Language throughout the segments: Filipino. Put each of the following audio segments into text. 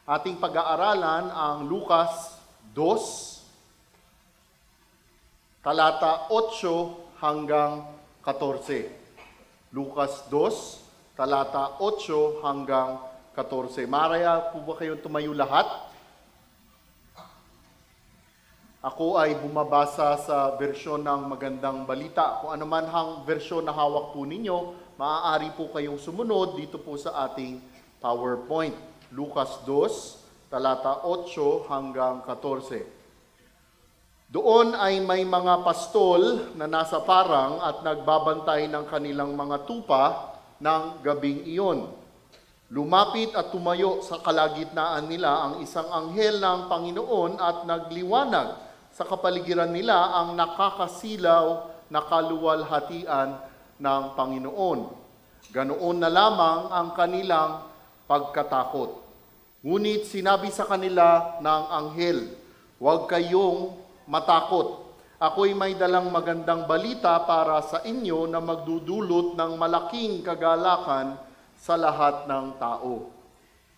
Ating pag-aaralan ang Lucas 2, talata 8 hanggang 14. Lucas 2, talata 8 hanggang 14. Maraya po ba kayong tumayo lahat? Ako ay bumabasa sa versyon ng Magandang Balita. Kung ano man ang versyon na hawak po ninyo, maaari po kayong sumunod dito po sa ating PowerPoint. Lucas 2, talata 8 hanggang 14. Doon ay may mga pastol na nasa parang at nagbabantay ng kanilang mga tupa ng gabing iyon. Lumapit at tumayo sa kalagitnaan nila ang isang anghel ng Panginoon at nagliwanag sa kapaligiran nila ang nakakasilaw na kaluwalhatian ng Panginoon. Ganoon na lamang ang kanilang pagkatakot. Ngunit sinabi sa kanila ng anghel, "Huwag kayong matakot. Ako'y may dalang magandang balita para sa inyo na magdudulot ng malaking kagalakan sa lahat ng tao.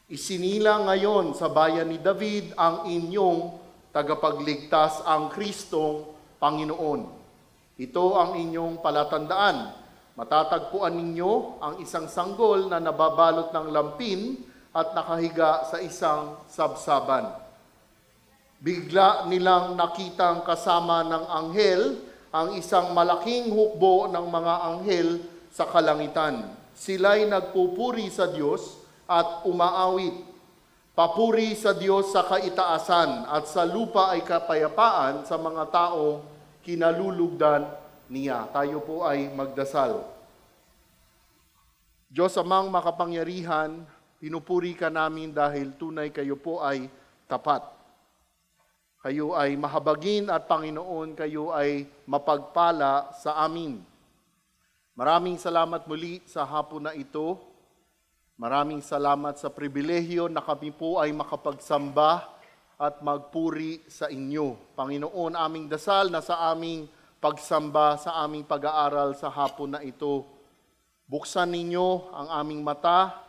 Isinilang ngayon sa bayan ni David ang inyong tagapagligtas, ang Kristong Panginoon. Ito ang inyong palatandaan. Matatagpuan ninyo ang isang sanggol na nababalot ng lampin at nakahiga sa isang sabsaban." Bigla nilang nakitang kasama ng anghel ang isang malaking hukbo ng mga anghel sa kalangitan. Sila'y nagpupuri sa Diyos at umaawit. Papuri sa Diyos sa kaitaasan at sa lupa ay kapayapaan sa mga taong kinalulugdan niya. Tayo po ay magdasal. Diyos amang makapangyarihan, pinupuri ka namin dahil tunay kayo po ay tapat. Kayo ay mahabagin at Panginoon, kayo ay mapagpala sa amin. Maraming salamat muli sa hapon na ito. Maraming salamat sa pribilehyo na kami po ay makapagsamba at magpuri sa inyo. Panginoon, aming dasal na sa aming pagsamba, sa aming pag-aaral sa hapon na ito, buksan ninyo ang aming mata,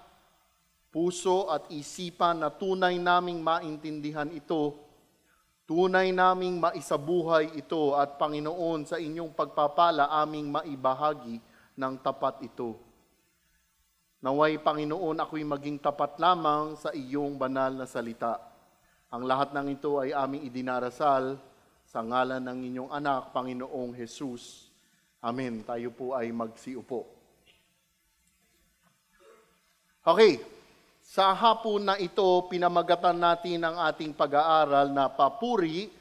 puso at isipan na tunay naming maintindihan ito, tunay naming maisabuhay ito at Panginoon, sa inyong pagpapala aming maibahagi ng tapat ito. Naway, Panginoon, ako'y maging tapat lamang sa iyong banal na salita. Ang lahat ng ito ay aming idinarasal sa ngalan ng inyong anak, Panginoong Jesus. Amen. Tayo po ay magsiupo. Okay, sa hapon na ito, pinamagatan natin ang ating pag-aaral na papuri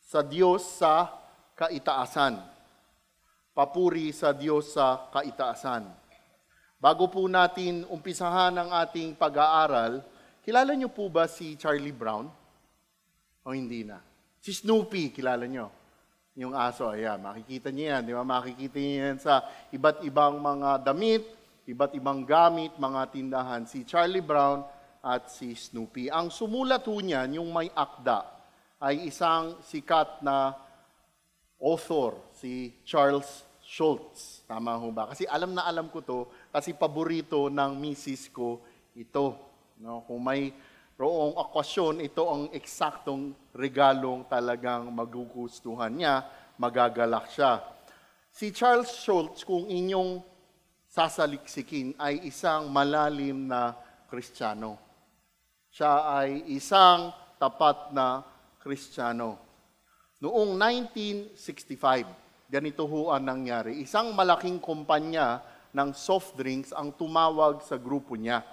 sa Diyos sa kaitaasan. Papuri sa Diyos sa kaitaasan. Bago po natin umpisahan ang ating pag-aaral, kilala niyo po ba si Charlie Brown? O hindi na? Si Snoopy, kilala niyo? Yung aso, ayan, makikita niyo yan, di ba? Makikita niyo yan sa iba't ibang mga damit, iba't ibang gamit, mga tindahan. Si Charlie Brown at si Snoopy. Ang sumulat ho niyan, yung may akda, ay isang sikat na author, si Charles Schulz. Tama ho ba? Kasi alam na alam ko to, kasi paborito ng misis ko ito. No? Kung may roong okasyon, ito ang eksaktong regalong talagang magugustuhan niya, magagalak siya. Si Charles Schulz, kung inyong sasaliksikin, ay isang malalim na Kristiyano. Siya ay isang tapat na Kristiyano. Noong 1965, ganito ho ang nangyari. Isang malaking kumpanya ng soft drinks ang tumawag sa grupo niya.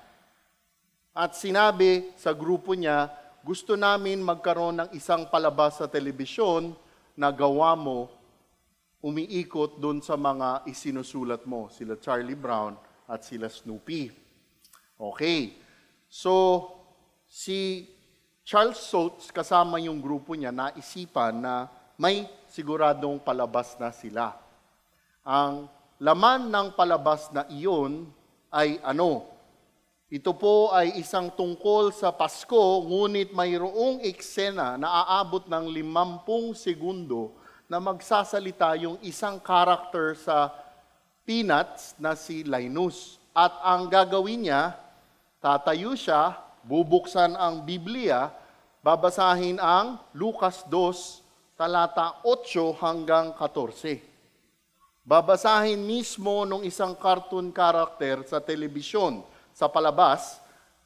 At sinabi sa grupo niya, "Gusto namin magkaroon ng isang palabas sa telebisyon na gawa mo, umiikot doon sa mga isinusulat mo, sila Charlie Brown at sila Snoopy." Okay. So, si Charles Schulz kasama yung grupo niya, naisipan na may siguradong palabas na sila. Ang laman ng palabas na iyon ay ano? Ito po ay isang tungkol sa Pasko, ngunit mayroong eksena na aabot ng 50 segundo na magsasalita yung isang karakter sa Peanuts na si Linus. At ang gagawin niya, tatayo siya bubuksan ang Biblia, babasahin ang Lucas 2, talata 8 hanggang 14. Babasahin mismo nung isang cartoon character sa telebisyon, sa palabas,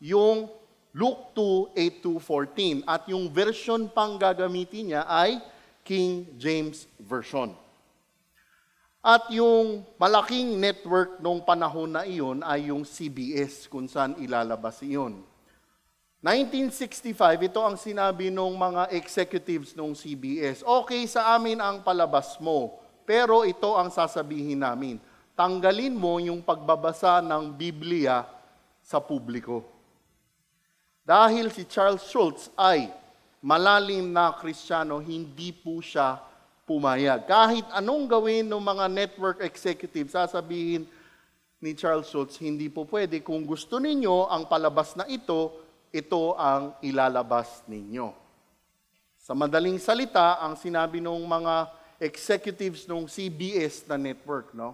yung Luke 2:8-14. At yung version pang gagamitin niya ay King James Version. At yung malaking network nung panahon na iyon ay yung CBS, kung saan ilalabas iyon. 1965, ito ang sinabi ng mga executives ng CBS. Okay sa amin ang palabas mo, pero ito ang sasabihin namin. Tanggalin mo yung pagbabasa ng Biblia sa publiko. Dahil si Charles Schulz ay malalim na Kristiyano, hindi po siya pumayag. Kahit anong gawin ng mga network executive, sasabihin ni Charles Schulz, hindi po pwede. Kung gusto ninyo ang palabas na ito ang ilalabas ninyo. Sa madaling salita, ang sinabi ng mga executives ng CBS na network, no?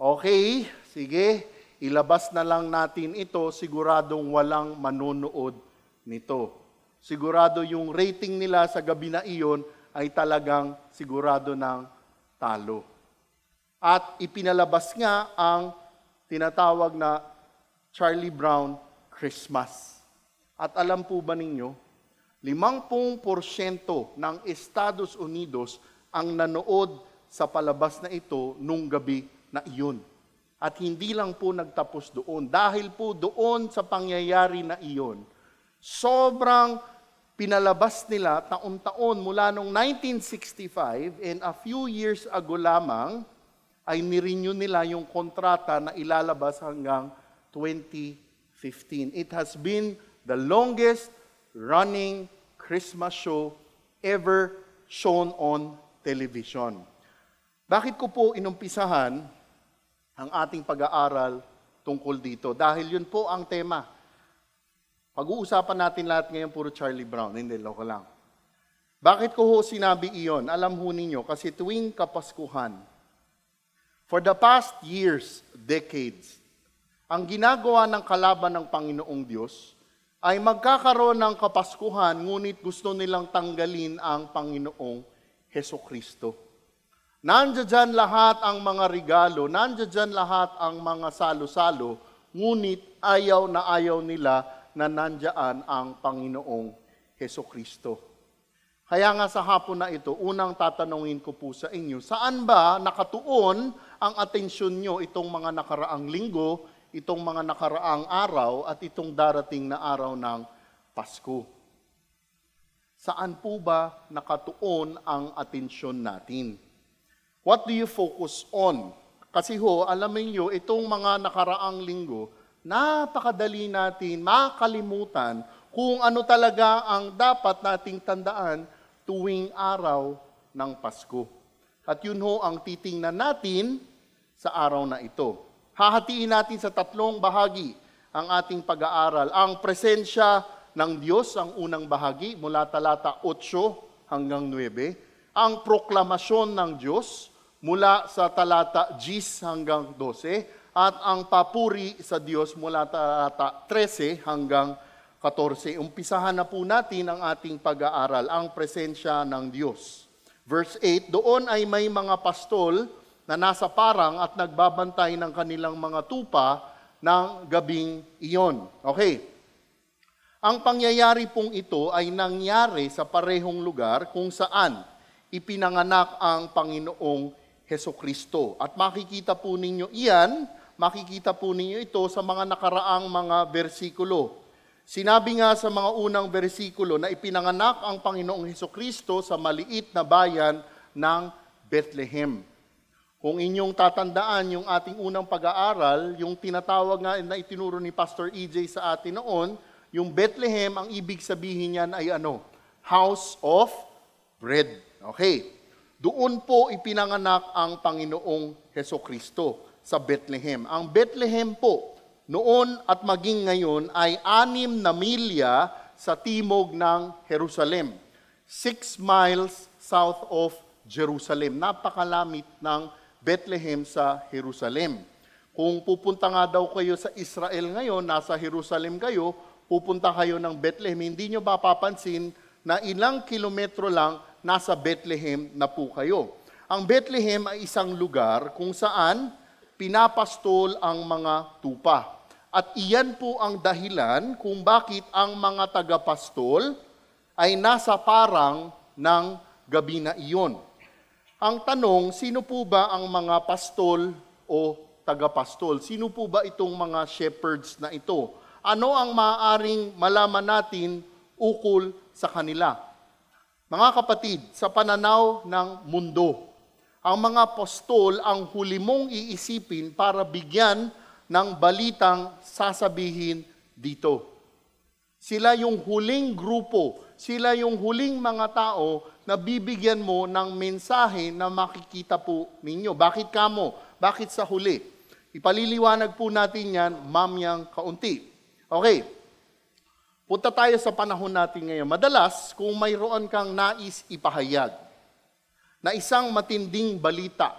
Okay, sige, ilabas na lang natin ito, siguradong walang manonood nito. Sigurado yung rating nila sa gabi na iyon ay talagang sigurado ng talo. At ipinalabas nga ang tinatawag na Charlie Brown Christmas. At alam po ba ninyo, 50% ng Estados Unidos ang nanood sa palabas na ito nung gabi na iyon. At hindi lang po nagtapos doon. Dahil po doon sa pangyayari na iyon, sobrang pinalabas nila taon-taon mula noong 1965 and a few years ago lamang ay nirenew nila yung kontrata na ilalabas hanggang 2015. It has been the longest running Christmas show ever shown on television. Bakit ko po inumpisahan ang ating pag-aaral tungkol dito? Dahil yun po ang tema. Pag-uusapan natin lahat ngayon puro Charlie Brown. Hindi, loko lang. Bakit ko ho sinabi iyon? Alam ho ninyo, kasi tuwing Kapaskuhan, for the past years, decades, ang ginagawa ng kalaban ng Panginoong Diyos ay magkakaroon ng Kapaskuhan, ngunit gusto nilang tanggalin ang Panginoong Hesukristo. Nandiyan dyan lahat ang mga regalo, nandiyan dyan lahat ang mga salo-salo, ngunit ayaw na ayaw nila na nandiyan ang Panginoong Hesukristo. Kaya nga sa hapon na ito, unang tatanungin ko po sa inyo, saan ba nakatuon ang atensyon nyo itong mga nakaraang linggo, itong mga nakaraang araw, at itong darating na araw ng Pasko? Saan po ba nakatuon ang atensyon natin? What do you focus on? Kasi ho, alamin nyo, itong mga nakaraang linggo, napakadali natin makalimutan kung ano talaga ang dapat nating tandaan tuwing araw ng Pasko. At yun ho ang titingnan natin sa araw na ito. Hahatiin natin sa tatlong bahagi ang ating pag-aaral. Ang presensya ng Diyos, ang unang bahagi, mula talata 8 hanggang 9. Ang proklamasyon ng Diyos, mula sa talata 10 hanggang 12. At ang papuri sa Diyos mula talata 13 hanggang 14. Umpisahan na po natin ang ating pag-aaral, ang presensya ng Diyos. Verse 8, doon ay may mga pastol na nasa parang at nagbabantay ng kanilang mga tupa ng gabing iyon. Okay. Ang pangyayari pong ito ay nangyari sa parehong lugar kung saan ipinanganak ang Panginoong Hesukristo. At makikita po ninyo ito sa mga nakaraang mga bersikulo. Sinabi nga sa mga unang bersikulo na ipinanganak ang Panginoong Hesukristo sa maliit na bayan ng Bethlehem. Kung inyong tatandaan yung ating unang pag-aaral, yung tinatawag nga na itinuro ni Pastor EJ sa atin noon, yung Bethlehem, ang ibig sabihin niyan ay ano? House of Bread. Okay. Doon po ipinanganak ang Panginoong Hesukristo sa Bethlehem. Ang Bethlehem po, noon at maging ngayon, ay 6 na milya sa timog ng Jerusalem. 6 miles south of Jerusalem. Napakalamit ng Bethlehem sa Jerusalem. Kung pupunta nga daw kayo sa Israel ngayon, nasa Jerusalem kayo, pupunta kayo ng Bethlehem, hindi nyo mapapansin na ilang kilometro lang nasa Bethlehem na po kayo. Ang Bethlehem ay isang lugar kung saan pinapastol ang mga tupa. At iyan po ang dahilan kung bakit ang mga tagapastol ay nasa parang ng gabi na iyon. Ang tanong, sino po ba ang mga pastol o tagapastol? Sino po ba itong mga shepherds na ito? Ano ang maaaring malaman natin ukol sa kanila? Mga kapatid, sa pananaw ng mundo, ang mga apostol ang huli mong iisipin para bigyan ng balitang sasabihin dito. Sila yung huling grupo, sila yung huling mga tao na bibigyan mo ng mensahe na makikita po ninyo. Bakit kamo? Bakit sa huli? Ipaliliwanag po natin yan mamyang kaunti. Okay, punta tayo sa panahon natin ngayon. Madalas, kung mayroon kang nais ipahayag na isang matinding balita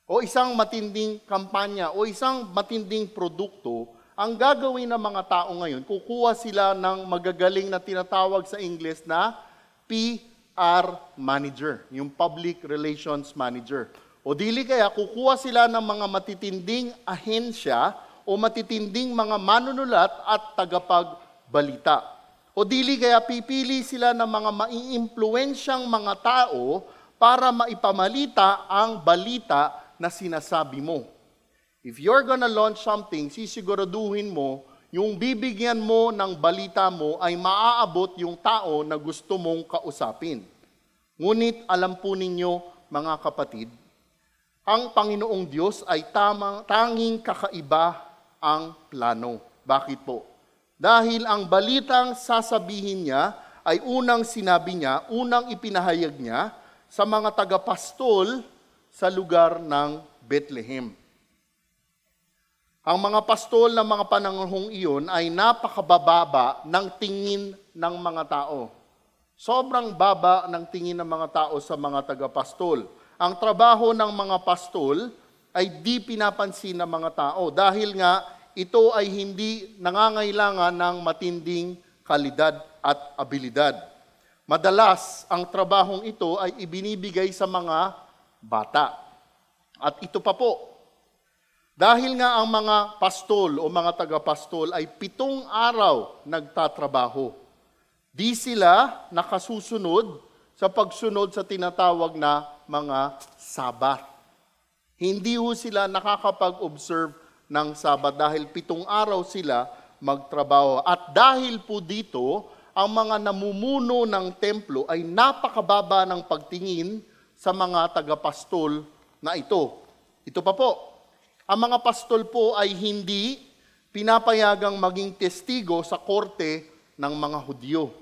o isang matinding kampanya o isang matinding produkto, ang gagawin ng mga tao ngayon, kukuha sila ng magagaling na tinatawag sa English na PR manager, yung public relations manager. O dili kaya, kukuha sila ng mga matitinding ahensya o matitinding mga manunulat at tagapagbalita. O dili kaya, pipili sila ng mga maiimpluwensyang mga tao para maipamalita ang balita na sinasabi mo. If you're gonna launch something, sisiguraduhin mo, yung bibigyan mo ng balita mo ay maaabot yung tao na gusto mong kausapin. Ngunit alam po ninyo, mga kapatid, ang Panginoong Diyos ay tanging kakaiba ang plano. Bakit po? Dahil ang balitang sasabihin niya ay unang sinabi niya, unang ipinahayag niya sa mga tagapastol sa lugar ng Bethlehem. Ang mga pastol ng mga panahong iyon ay napakabababa ng tingin ng mga tao. Sobrang baba ng tingin ng mga tao sa mga tagapastol. Ang trabaho ng mga pastol ay di pinapansin ng mga tao dahil nga ito ay hindi nangangailangan ng matinding kalidad at abilidad. Madalas, ang trabahong ito ay ibinibigay sa mga bata. At ito pa po, dahil nga ang mga pastol o mga tagapastol ay 7 araw nagtatrabaho, di sila nakasusunod sa pagsunod sa tinatawag na mga Sabat. Hindi ho sila nakakapag-observe ng Sabat dahil 7 araw sila magtrabaho. At dahil po dito, ang mga namumuno ng templo ay napakababa ng pagtingin sa mga tagapastol na ito. Ito pa po, ang mga pastol po ay hindi pinapayagang maging testigo sa korte ng mga Hudyo.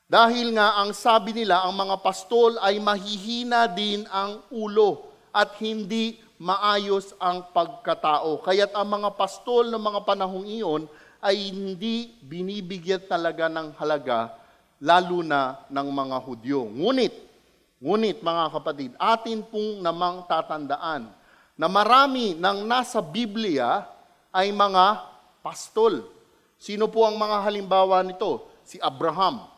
Dahil nga ang sabi nila, ang mga pastol ay mahihina din ang ulo at hindi maayos ang pagkatao. Kaya't ang mga pastol ng mga panahong iyon ay hindi binibigyan talaga ng halaga, lalo na ng mga Hudyo. Ngunit mga kapatid, atin pong namang tatandaan na marami ng nasa Biblia ay mga pastol. Sino po ang mga halimbawa nito? Si Abraham.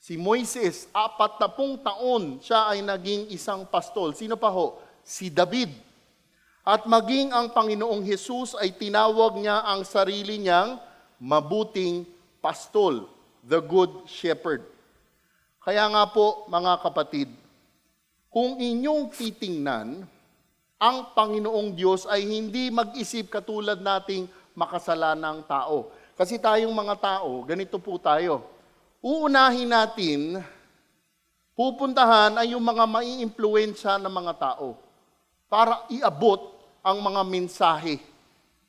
Si Moises, 40 taon siya ay naging isang pastol. Sino pa ho? Si David. At maging ang Panginoong Hesus ay tinawag niya ang sarili niyang mabuting pastol, the good shepherd. Kaya nga po, mga kapatid, kung inyong titingnan, ang Panginoong Diyos ay hindi mag-isip katulad nating makasalanang tao. Kasi tayong mga tao, ganito po tayo. Uunahin natin, pupuntahan ay yung mga maiimpluwensya ng mga tao para iabot ang mga mensahe,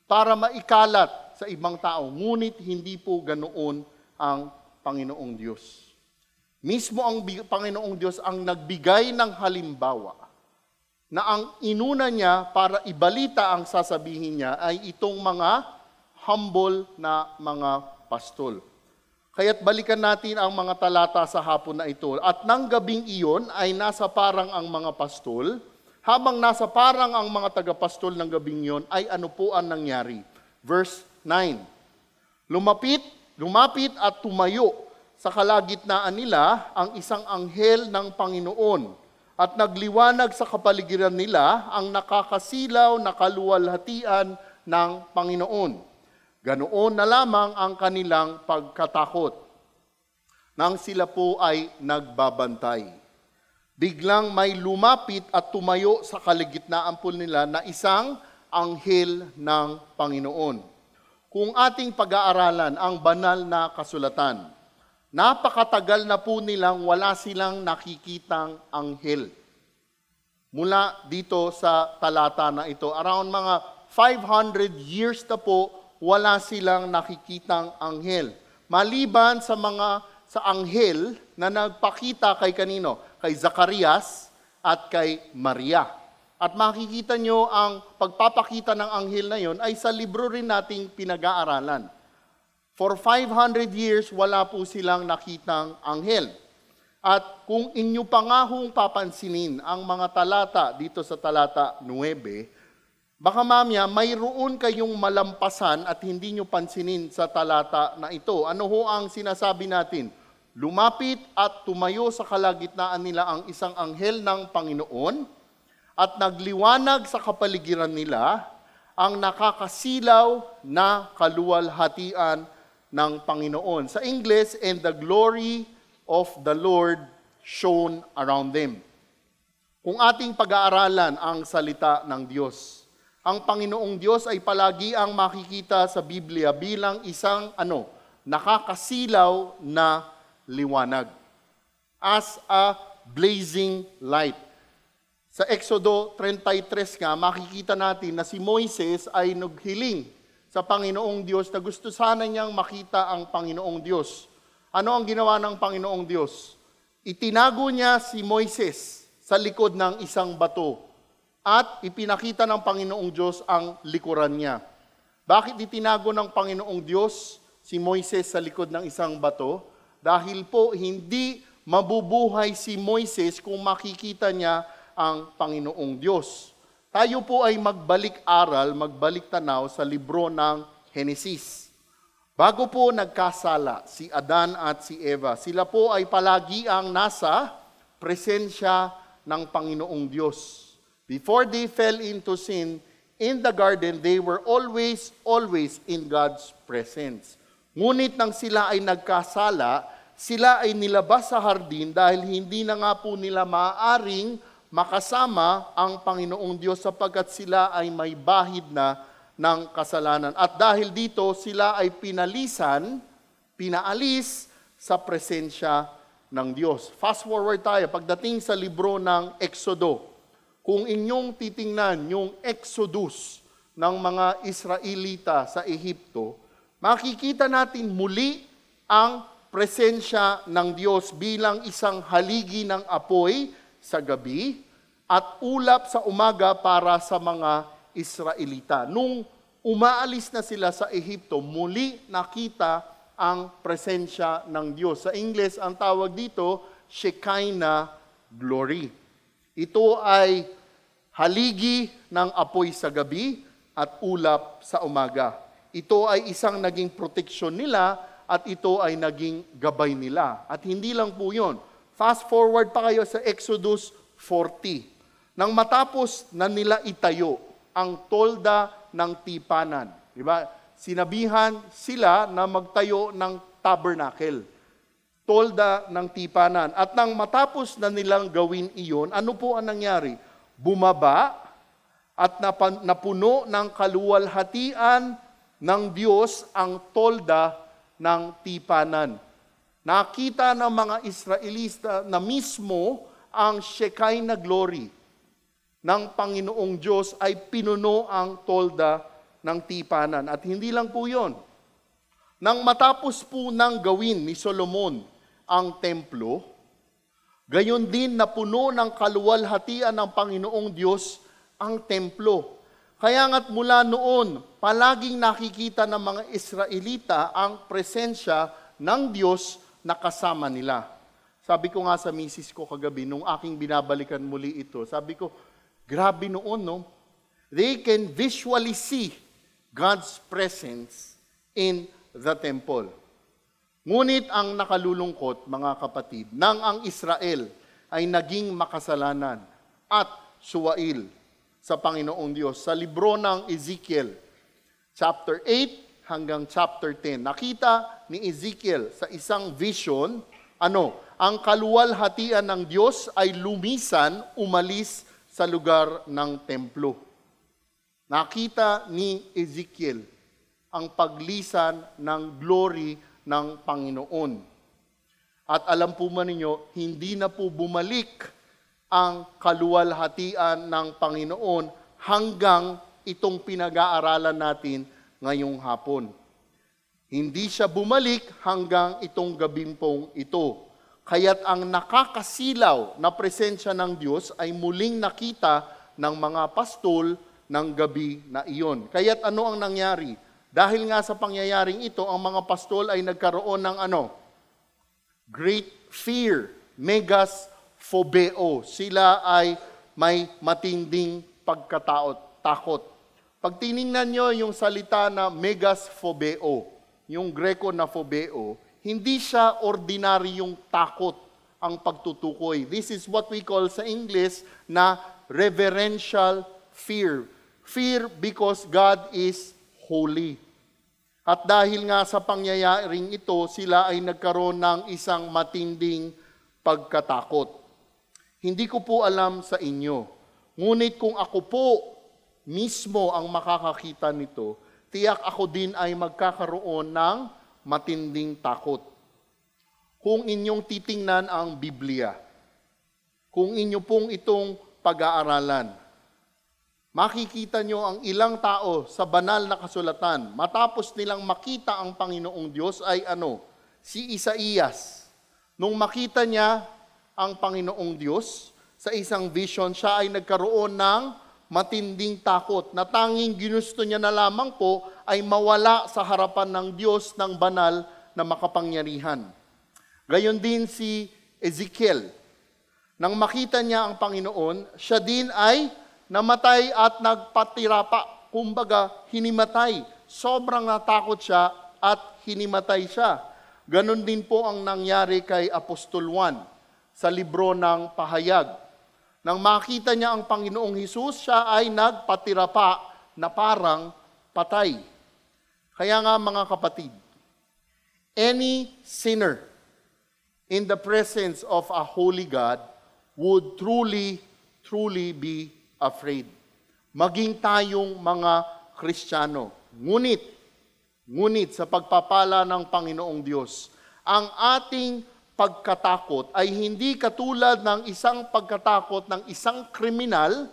para maikalat sa ibang tao. Ngunit hindi po ganoon ang Panginoong Diyos. Mismo ang Panginoong Diyos ang nagbigay ng halimbawa na ang inuna niya para ibalita ang sasabihin niya ay itong mga humble na mga pastol. Kaya't balikan natin ang mga talata sa hapon na ito. At nang gabing iyon ay nasa parang ang mga pastol, habang nasa parang ang mga tagapastol ng gabing iyon ay ano po ang nangyari? Verse 9. Lumapit at tumayo sa kalagitnaan nila ang isang anghel ng Panginoon at nagliwanag sa kapaligiran nila ang nakakasilaw na kaluwalhatian ng Panginoon. Ganoon na lamang ang kanilang pagkatakot nang sila po ay nagbabantay. Biglang may lumapit at tumayo sa kaligitnaan po nila na isang anghel ng Panginoon. Kung ating pag-aaralan ang banal na kasulatan, napakatagal na po nilang wala silang nakikitang anghel. Mula dito sa talata na ito, around mga 500 years na po, wala silang nakikitang anghel. Maliban sa anghel na nagpakita kay kanino? Kay Zacarias at kay Maria. At makikita nyo ang pagpapakita ng anghel na yon ay sa libro rin nating pinag-aaralan. For 500 years, wala po silang nakitang anghel. At kung inyo pa nga hong papansinin ang mga talata dito sa talata 9, baka mamaya mayroon kayong malampasan at hindi nyo pansinin sa talata na ito. Ano ho ang sinasabi natin? Lumapit at tumayo sa kalagitnaan nila ang isang anghel ng Panginoon at nagliwanag sa kapaligiran nila ang nakakasilaw na kaluwalhatian ng Panginoon. Sa English, and the glory of the Lord shone around them. Kung ating pag-aaralan ang salita ng Diyos, ang Panginoong Diyos ay palagi ang makikita sa Biblia bilang isang nakakasilaw na liwanag. As a blazing light. Sa Exodo 33 nga, makikita natin na si Moises ay naghiling sa Panginoong Diyos na gusto sana niyang makita ang Panginoong Diyos. Ano ang ginawa ng Panginoong Diyos? Itinago niya si Moises sa likod ng isang bato at ipinakita ng Panginoong Diyos ang likuran niya. Bakit itinago ng Panginoong Diyos si Moises sa likod ng isang bato? Dahil po hindi mabubuhay si Moises kung makikita niya ang Panginoong Diyos. Tayo po ay magbalik-aral, magbalik-tanaw sa libro ng Henesis. Bago po nagkasala si Adan at si Eva, sila po ay palagi ang nasa presensya ng Panginoong Diyos. Before they fell into sin in the garden, they were always in God's presence. Ngunit nang sila ay nagkasala, sila ay nilabas sa hardin dahil hindi na nga po nila maaaring makasama ang Panginoong Diyos sapagkat sila ay may bahid na ng kasalanan. At dahil dito, sila ay pinaalis sa presensya ng Diyos. Fast forward tayo, pagdating sa libro ng Exodo, kung inyong titingnan yung Exodus ng mga Israelita sa Ehipto, makikita natin muli ang presensya ng Diyos bilang isang haligi ng apoy sa gabi at ulap sa umaga para sa mga Israelita. Nung umaalis na sila sa Ehipto, muli nakita ang presensya ng Diyos. Sa English, ang tawag dito, Shekinah glory. Ito ay haligi ng apoy sa gabi at ulap sa umaga. Ito ay isang naging proteksyon nila at ito ay naging gabay nila. At hindi lang po yun. Fast forward pa kayo sa Exodus 40. Nang matapos na nila itayo ang tolda ng tipanan. Diba? Sinabihan sila na magtayo ng tabernacle. Tolda ng tipanan. At nang matapos na nilang gawin iyon, ano po ang nangyari? Bumaba at napuno ng kaluwalhatian ng Diyos ang tolda ng tipanan. Nakita ng mga Israelita na mismo ang Shekinah glory ng Panginoong Diyos ay pinuno ang tolda ng tipanan. At hindi lang po yun. Nang matapos po nang gawin ni Solomon ang templo, gayon din napuno ng kaluwalhatian ng Panginoong Diyos ang templo. Kaya nga't mula noon, palaging nakikita ng mga Israelita ang presensya ng Diyos na kasama nila. Sabi ko nga sa misis ko kagabi, nung aking binabalikan muli ito, sabi ko, grabe noon, no? They can visually see God's presence in the temple. Ngunit ang nakalulungkot, mga kapatid, nang ang Israel ay naging makasalanan at suwail sa Panginoong Diyos. Sa libro ng Ezekiel, chapter 8 hanggang chapter 10, nakita ni Ezekiel sa isang vision, ang kaluwalhatian ng Diyos ay lumisan, umalis sa lugar ng templo. Nakita ni Ezekiel ang paglisan ng glory ng Panginoon. At alam po man ninyo, hindi na po bumalik ang kaluwalhatian ng Panginoon hanggang itong pinag-aaralan natin ngayong hapon. Hindi siya bumalik hanggang itong gabimpong ito. Kaya't ang nakakasilaw na presensya ng Diyos ay muling nakita ng mga pastol ng gabi na iyon. Kaya't ano ang nangyari? Dahil nga sa pangyayaring ito, ang mga pastol ay nagkaroon ng great fear, megasphobeo. Sila ay may matinding takot. Pag tiningnan nyo yung salita na megasphobeo, yung Greko na phobeo, hindi siya ordinaryong takot ang pagtutukoy. This is what we call sa English na reverential fear. Fear because God is holy. At dahil nga sa pangyayaring ito, sila ay nagkaroon ng isang matinding pagkatakot. Hindi ko po alam sa inyo, ngunit kung ako po mismo ang makakakita nito, tiyak ako din ay magkakaroon ng matinding takot. Kung inyong titingnan ang Biblia, kung inyo pong itong pag-aaralan, makikita nyo ang ilang tao sa banal na kasulatan, matapos nilang makita ang Panginoong Diyos ay si Isaías. Nung makita niya ang Panginoong Diyos sa isang vision, siya ay nagkaroon ng matinding takot na tanging ginusto niya na lamang po ay mawala sa harapan ng Diyos ng banal na makapangyarihan. Gayon din si Ezekiel. Nang makita niya ang Panginoon, siya din ay namatay at nagpatirapa. Kumbaga, hinimatay. Sobrang natakot siya at hinimatay siya. Ganon din po ang nangyari kay Apostol Juan sa libro ng Pahayag. Nang makita niya ang Panginoong Hesus, siya ay nagpatirapa na parang patay. Kaya nga mga kapatid, any sinner in the presence of a holy God would truly be afraid. Maging tayong mga Kristiyano. Ngunit sa pagpapala ng Panginoong Diyos, ang ating pagkatakot ay hindi katulad ng isang pagkatakot ng isang kriminal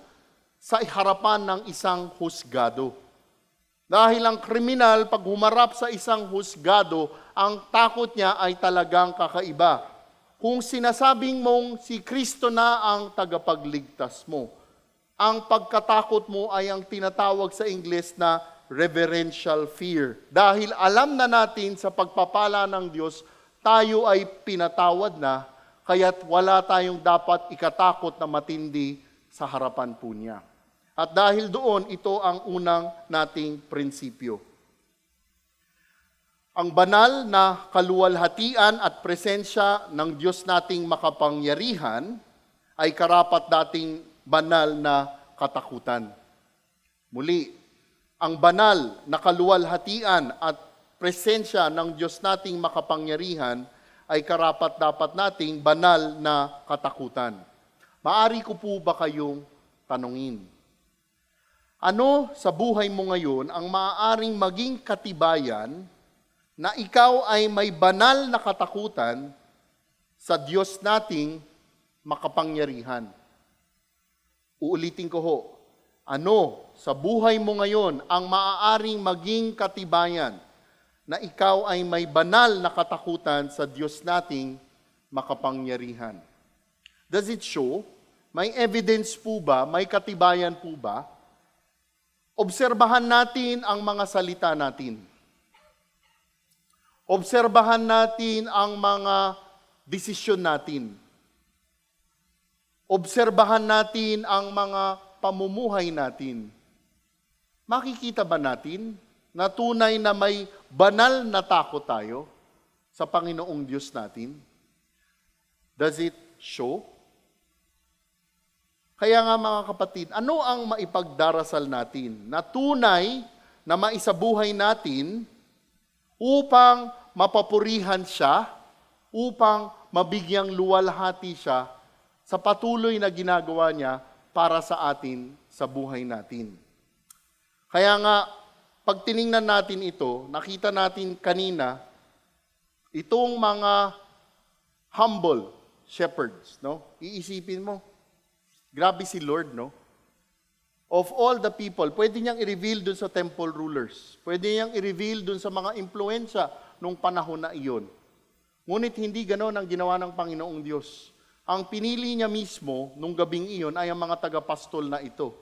sa harapan ng isang husgado. Dahil ang kriminal, pag humarap sa isang husgado, ang takot niya ay talagang kakaiba. Kung sinasabing mong si Kristo na ang tagapagligtas mo, ang pagkatakot mo ay ang tinatawag sa Ingles na reverential fear. Dahil alam na natin sa pagpapala ng Diyos, tayo ay pinatawad na, kaya't wala tayong dapat ikatakot na matindi sa harapan po niya. At dahil doon, ito ang unang nating prinsipyo. Ang banal na kaluwalhatian at presensya ng Diyos nating makapangyarihan ay karapat dating banal na katakutan. Muli, ang banal na kaluwalhatian at presensya ng Diyos nating makapangyarihan ay karapat-dapat nating banal na katakutan. Maari ko po ba kayong tanungin? Ano sa buhay mo ngayon ang maaaring maging katibayan na ikaw ay may banal na katakutan sa Diyos nating makapangyarihan? Uulitin ko ho, ano sa buhay mo ngayon ang maaaring maging katibayan na ikaw ay may banal na katakutan sa Diyos nating makapangyarihan? Does it show? May evidence po ba? May katibayan po ba? Obserbahan natin ang mga salita natin. Obserbahan natin ang mga desisyon natin. Obserbahan natin ang mga pamumuhay natin. Makikita ba natin na tunay na may banal na takot tayo sa Panginoong Diyos natin? Does it show? Kaya nga mga kapatid, ano ang maipagdarasal natin na tunay na maisabuhay natin upang mapapurihan siya, upang mabigyang luwalhati siya sa patuloy na ginagawa niya para sa atin sa buhay natin. Kaya nga, pag tiningnan natin ito, nakita natin kanina, itong mga humble shepherds, no? Iisipin mo, grabe si Lord, no? Of all the people, pwede niyang i-reveal dun sa temple rulers. Pwede niyang i-reveal dun sa mga impluensya nung panahon na iyon. Ngunit hindi ganon ang ginawa ng Panginoong Diyos. Ang pinili niya mismo nung gabing iyon ay ang mga tagapastol na ito.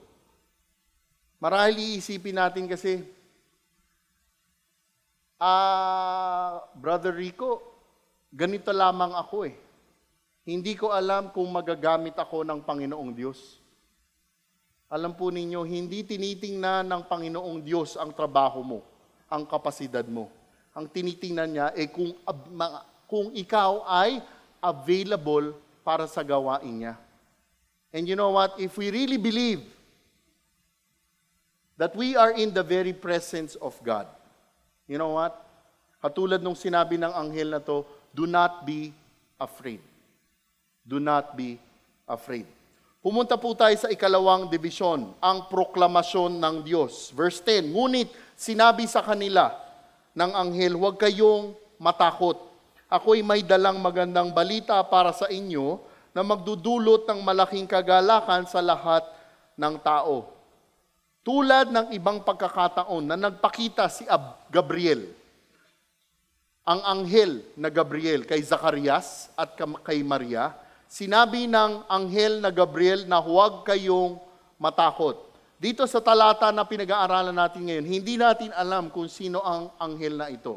Marahil iisipin natin kasi, Brother Rico, ganito lamang ako eh. Hindi ko alam kung magagamit ako ng Panginoong Diyos. Alam po ninyo, hindi tinitingnan ng Panginoong Diyos ang trabaho mo, ang kapasidad mo. Ang tinitingnan niya ay kung ikaw ay available para sa gawain niya. And you know what? If we really believe that we are in the very presence of God, you know what? Katulad nung sinabi ng anghel na to, do not be afraid. Do not be afraid. Pumunta po tayo sa ikalawang dibisyon, ang proklamasyon ng Diyos. Verse 10, ngunit sinabi sa kanila ng anghel, huwag kayong matakot. Ako'y may dalang magandang balita para sa inyo na magdudulot ng malaking kagalakan sa lahat ng tao. Tulad ng ibang pagkakataon na nagpakita si Gabriel, ang anghel na Gabriel kay Zacarias at kay Maria, sinabi ng anghel na Gabriel na huwag kayong matakot. Dito sa talata na pinag-aaralan natin ngayon, hindi natin alam kung sino ang anghel na ito.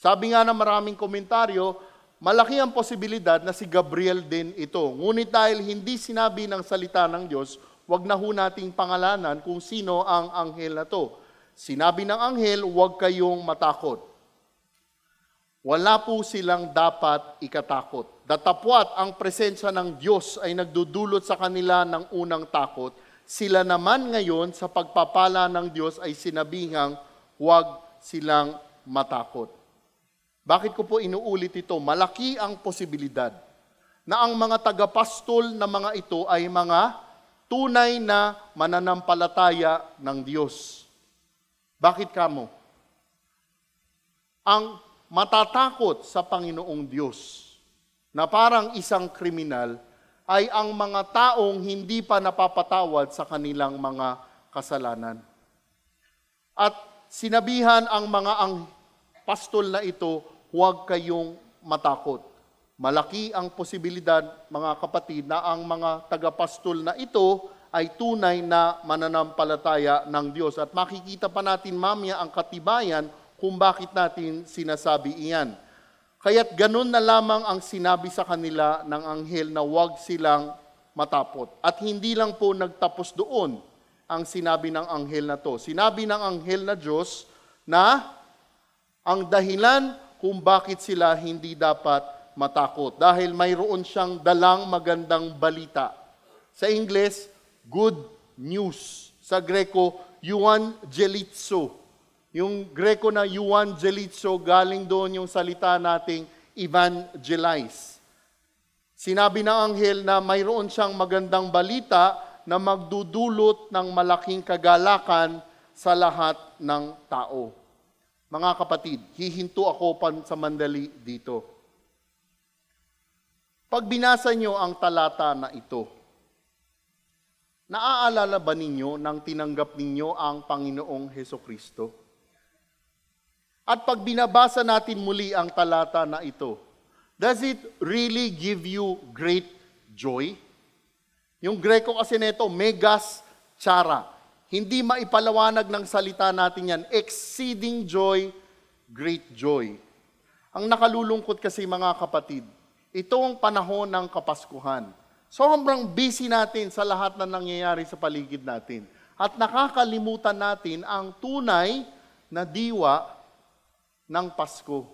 Sabi nga ng maraming komentaryo, malaki ang posibilidad na si Gabriel din ito. Ngunit dahil hindi sinabi ng salita ng Diyos, huwag na ho nating pangalanan kung sino ang anghel na to. Sinabi ng anghel, huwag kayong matakot. Wala po silang dapat ikatakot. Datapwat ang presensya ng Diyos ay nagdudulot sa kanila ng unang takot. Sila naman ngayon sa pagpapala ng Diyos ay sinabihang huwag silang matakot. Bakit ko po inuulit ito? Malaki ang posibilidad na ang mga tagapastol na mga ito ay mga tunay na mananampalataya ng Diyos. Bakit kamo? Ang matatakot sa Panginoong Diyos na parang isang kriminal ay ang mga taong hindi pa napapatawad sa kanilang mga kasalanan. At sinabihan ang mga pastol na ito, huwag kayong matakot. Malaki ang posibilidad, mga kapatid, na ang mga tagapastol na ito ay tunay na mananampalataya ng Diyos. At makikita pa natin mamaya ang katibayan kung bakit natin sinasabi iyan. Kaya't ganun na lamang ang sinabi sa kanila ng anghel na huwag silang matapot. At hindi lang po nagtapos doon ang sinabi ng anghel na to. Sinabi ng anghel na Diyos na ang dahilan kung bakit sila hindi dapat matakot. Dahil mayroon siyang dalang magandang balita. Sa Ingles, good news. Sa Greko, euangelizo. Yung Greko na euangelizo, galing doon yung salita nating evangelize. Sinabi ng anghel na mayroon siyang magandang balita na magdudulot ng malaking kagalakan sa lahat ng tao. Mga kapatid, hihinto ako sa mandali dito. Pag binasa nyo ang talata na ito, naaalala ba ninyo nang tinanggap ninyo ang Panginoong Hesukristo? At pag binabasa natin muli ang talata na ito, does it really give you great joy? Yung Greko kasi nito, megas chara. Hindi maipalawanag ng salita natin yan. Exceeding joy, great joy. Ang nakalulungkot kasi mga kapatid, ito ang panahon ng Kapaskuhan. Sobrang busy natin sa lahat na nangyayari sa paligid natin. At nakakalimutan natin ang tunay na diwa ng Pasko.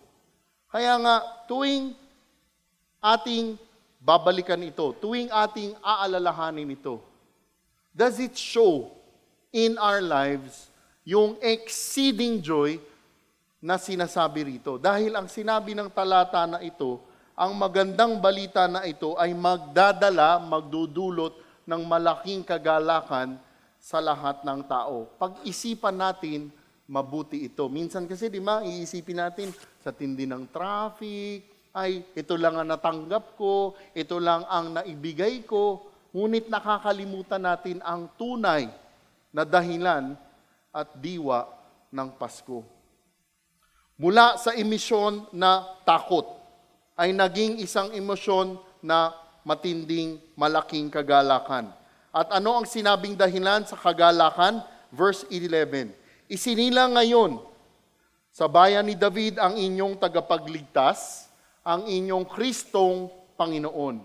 Kaya nga, tuwing ating babalikan ito, tuwing ating aalalahanin ito, does it show in our lives yung exceeding joy na sinasabi rito? Dahil ang sinabi ng talata na ito, ang magandang balita na ito ay magdudulot ng malaking kagalakan sa lahat ng tao. Pag-isipan natin, mabuti ito. Minsan kasi, di ba, iisipin natin sa tindi ng traffic, ay, ito lang ang natanggap ko, ito lang ang naibigay ko, ngunit nakakalimutan natin ang tunay na dahilan at diwa ng Pasko. Mula sa emisyon na takot, ay naging isang emosyon na matinding malaking kagalakan. At ano ang sinabing dahilan sa kagalakan? Verse 11, isinilang ngayon sa bayan ni David ang inyong tagapagligtas, ang inyong Kristong Panginoon.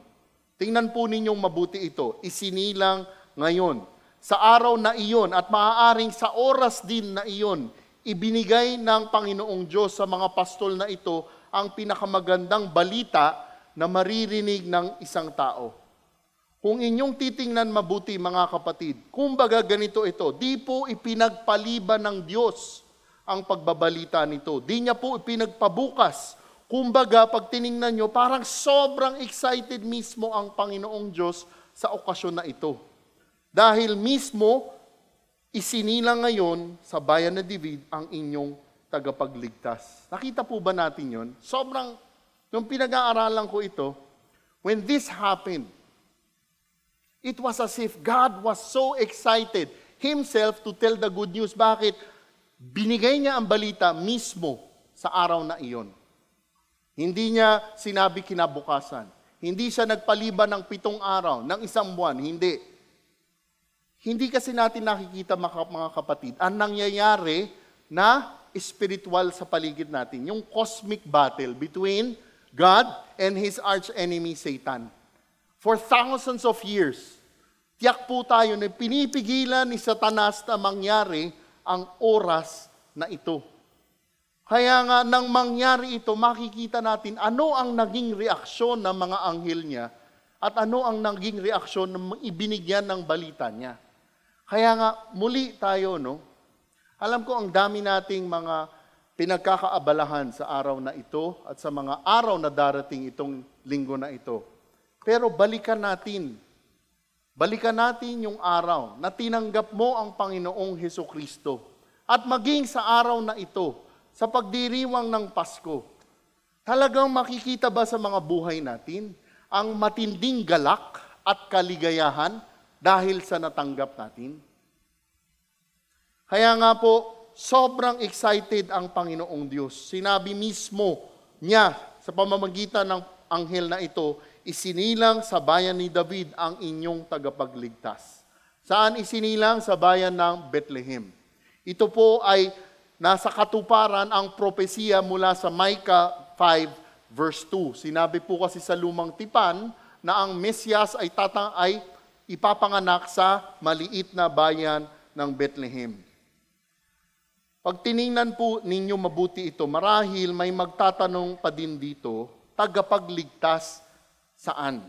Tingnan po ninyong mabuti ito. Isinilang ngayon. Sa araw na iyon at maaaring sa oras din na iyon, ibinigay ng Panginoong Diyos sa mga pastol na ito ang pinakamagandang balita na maririnig ng isang tao. Kung inyong titingnan mabuti mga kapatid, kumbaga ganito ito, di po ipinagpaliban ng Diyos ang pagbabalita nito. Di niya po ipinagpabukas. Kumbaga, pag tiningnan nyo, parang sobrang excited mismo ang Panginoong Diyos sa okasyon na ito. Dahil mismo, isinilang ngayon sa bayan na David ang inyong tagapagligtas. Nakita po ba natin yon? Sobrang, nung pinag-aaralan ko ito, when this happened, it was as if God was so excited himself to tell the good news. Bakit? Binigay niya ang balita mismo sa araw na iyon. Hindi niya sinabi kinabukasan. Hindi siya nagpaliban ng 7 araw, ng 1 buwan. Hindi. Hindi kasi natin nakikita mga kapatid, ang nangyayari na spiritual sa paligid natin. Yung cosmic battle between God and His arch-enemy Satan. For thousands of years, tiyak po tayo na pinipigilan ni Satanas na mangyari ang oras na ito. Kaya nga, nang mangyari ito, makikita natin ano ang naging reaksyon ng mga anghel niya at ano ang naging reaksyon ng ibinigyan ng balita niya. Kaya nga, muli tayo, no? Alam ko ang dami nating mga pinagkakaabalahan sa araw na ito at sa mga araw na darating itong linggo na ito. Pero balikan natin yung araw na tinanggap mo ang Panginoong Hesukristo. At maging sa araw na ito, sa pagdiriwang ng Pasko, talagang makikita ba sa mga buhay natin ang matinding galak at kaligayahan dahil sa natanggap natin? Kaya nga po, sobrang excited ang Panginoong Diyos. Sinabi mismo niya sa pamamagitan ng anghel na ito, isinilang sa bayan ni David ang inyong tagapagligtas. Saan isinilang? Sa bayan ng Bethlehem. Ito po ay nasa katuparan ang propesiya mula sa Micah 5 verse 2. Sinabi po kasi sa lumang tipan na ang Mesyas ay ipapanganak sa maliit na bayan ng Bethlehem. Pag tiningnan po ninyo mabuti ito, marahil may magtatanong pa din dito, tagapagligtas saan?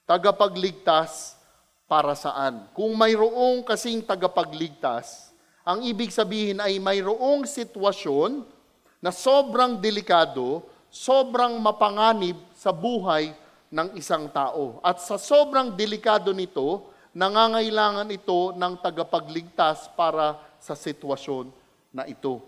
Tagapagligtas para saan? Kung mayroong kasing tagapagligtas, ang ibig sabihin ay mayroong sitwasyon na sobrang delikado, sobrang mapanganib sa buhay ng isang tao. At sa sobrang delikado nito, nangangailangan ito ng tagapagligtas para sa sitwasyon na ito.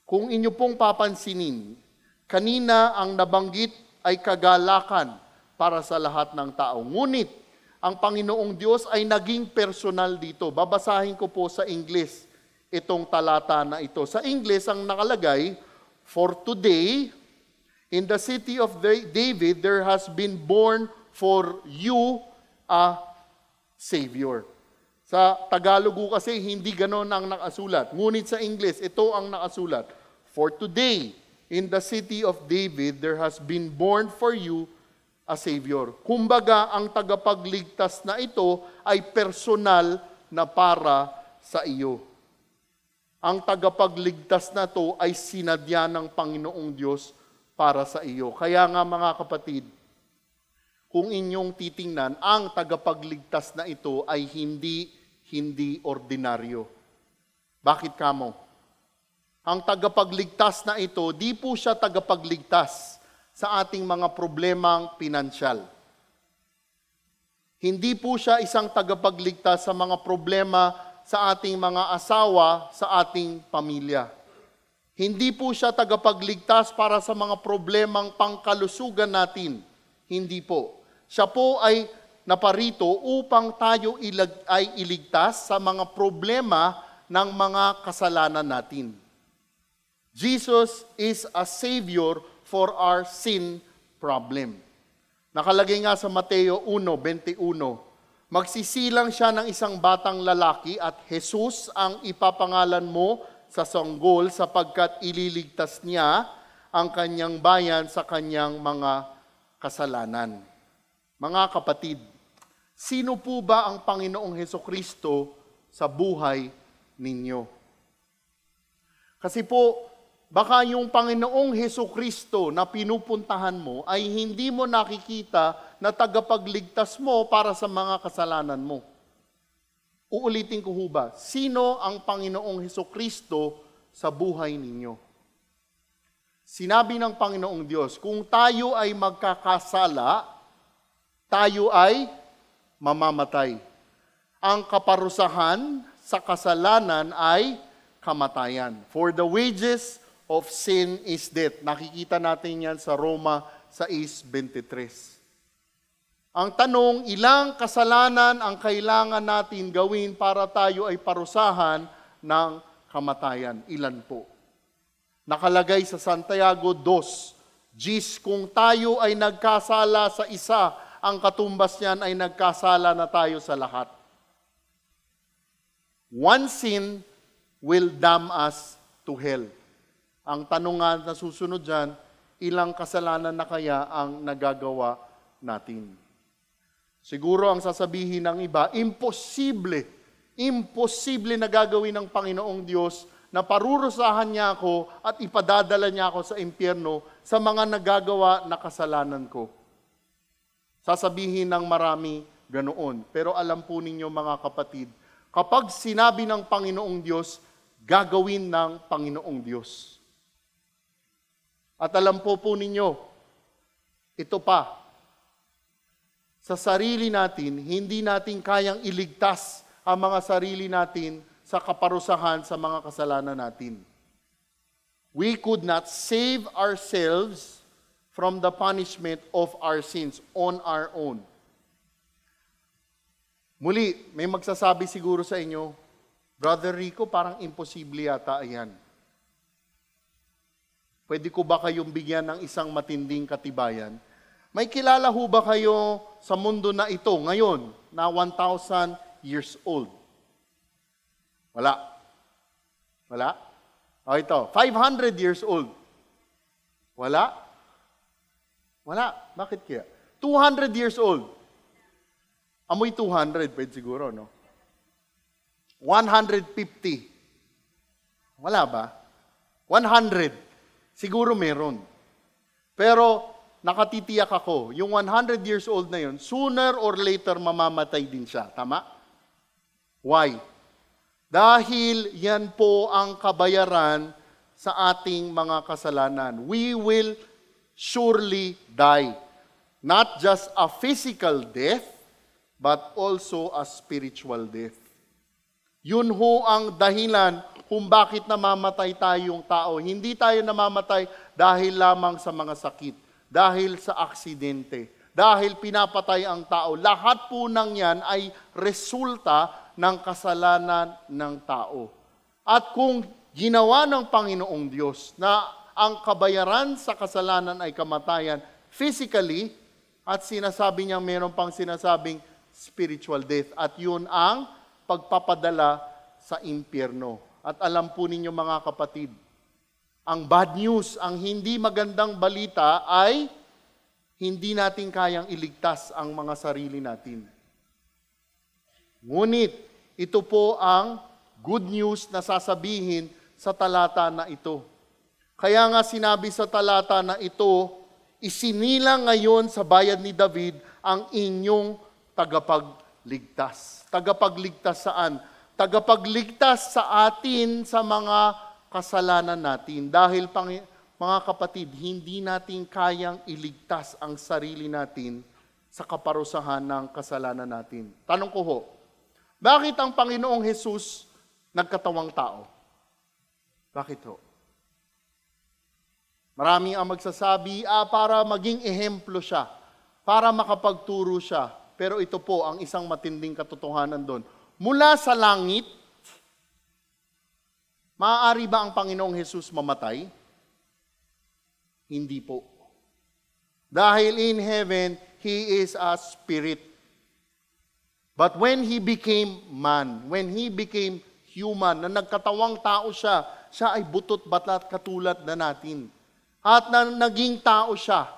Kung inyo pong papansinin, kanina ang nabanggit ay kagalakan para sa lahat ng tao. Ngunit, ang Panginoong Diyos ay naging personal dito. Babasahin ko po sa English itong talata na ito. Sa English, ang nakalagay, for today, in the city of David, there has been born for you a Savior. Sa Tagalog kasi, hindi ganon ang nakasulat. Ngunit sa English, ito ang nakasulat. For today, in the city of David, there has been born for you a Savior. Kumbaga, ang tagapagligtas na ito ay personal na para sa iyo. Ang tagapagligtas na to ay sinadya ng Panginoong Diyos para sa iyo. Kaya nga mga kapatid, kung inyong titingnan, ang tagapagligtas na ito ay hindi ordinaryo. Bakit kamo? Ang tagapagligtas na ito, di po siya tagapagligtas sa ating mga problemang pinansyal. Hindi po siya isang tagapagligtas sa mga problema sa ating mga asawa, sa ating pamilya. Hindi po siya tagapagligtas para sa mga problemang pangkalusugan natin. Hindi po. Siya po ay naparito upang tayo ay iligtas sa mga problema ng mga kasalanan natin. Jesus is a Savior for our sin problem. Nakalagay nga sa Mateo 1:21, magsisilang siya ng isang batang lalaki at Jesus ang ipapangalan mo sa sanggol sapagkat ililigtas niya ang kanyang bayan sa kanyang mga kasalanan. Mga kapatid, sino po ba ang Panginoong Hesukristo sa buhay ninyo? Kasi po, baka yung Panginoong Hesukristo na pinupuntahan mo ay hindi mo nakikita na tagapagligtas mo para sa mga kasalanan mo. Uulitin ko ba, sino ang Panginoong Hesukristo sa buhay ninyo? Sinabi ng Panginoong Diyos, kung tayo ay magkakasala, tayo ay mamamatay. Ang kaparusahan sa kasalanan ay kamatayan. For the wages of sin is death. Nakikita natin yan sa Roma 6:23. Ang tanong, ilang kasalanan ang kailangan natin gawin para tayo ay parusahan ng kamatayan? Ilan po? Nakalagay sa Santiago 2, kung tayo ay nagkasala sa isa, ang katumbas niyan ay nagkasala na tayo sa lahat. One sin will damn us to hell. Ang tanong nga na susunod dyan, ilang kasalanan na kaya ang nagagawa natin? Siguro ang sasabihin ng iba, imposible na gagawin ng Panginoong Diyos na parurusahan niya ako at ipadadala niya ako sa impyerno sa mga nagagawa na kasalanan ko. Sasabihin ng marami ganoon. Pero alam po ninyo mga kapatid, kapag sinabi ng Panginoong Diyos, gagawin ng Panginoong Diyos. At alam po ninyo, ito pa, sa sarili natin, hindi natin kayang iligtas ang mga sarili natin sa kaparusahan sa mga kasalanan natin. We could not save ourselves from the punishment of our sins on our own. Muli, may magsasabi siguro sa inyo, Brother Rico, parang imposible yata yan. Pwede ko ba kayong bigyan ng isang matinding katibayan? May kilala ho ba kayo sa mundo na ito ngayon na 1,000 years old? Wala. Wala? O ito, 500 years old. Wala? Wala. Bakit kaya? 200 years old. Amoy 200, pwede siguro, no? 150. Wala ba? 100. Siguro meron. Pero, nakatitiyak ako, yung 100 years old na yun, sooner or later mamamatay din siya. Tama? Why? Dahil yan po ang kabayaran sa ating mga kasalanan. We will surely die. Not just a physical death, but also a spiritual death. Yun ho ang dahilan kung bakit namamatay tayong tao. Hindi tayo namamatay dahil lamang sa mga sakit, dahil sa aksidente, dahil pinapatay ang tao. Lahat po ng yan ay resulta ng kasalanan ng tao. At kung ginawa ng Panginoong Diyos na ang kabayaran sa kasalanan ay kamatayan physically, at sinasabi niya mayroon pang sinasabing spiritual death. At yun ang pagpapadala sa impyerno. At alam po ninyo mga kapatid, ang bad news, ang hindi magandang balita ay hindi natin kayang iligtas ang mga sarili natin. Ngunit, ito po ang good news na sasabihin sa talata na ito. Kaya nga sinabi sa talata na ito, isinilang ngayon sa bayan ni David ang inyong tagapagligtas. Tagapagligtas saan? Tagapagligtas sa atin sa mga kasalanan natin. Dahil mga kapatid, hindi natin kayang iligtas ang sarili natin sa kaparusahan ng kasalanan natin. Tanong ko ho, bakit ang Panginoong Jesus nagkatawang tao? Bakit ho? Marami ang magsasabi, para maging ehemplo siya, para makapagturo siya. Pero ito po ang isang matinding katotohanan doon. Mula sa langit, maaari ba ang Panginoong Jesus mamatay? Hindi po. Dahil in heaven, He is a spirit. But when He became man, when He became human, na nagkatawang tao siya, siya ay butot batat katulad na natin. At naging tao siya,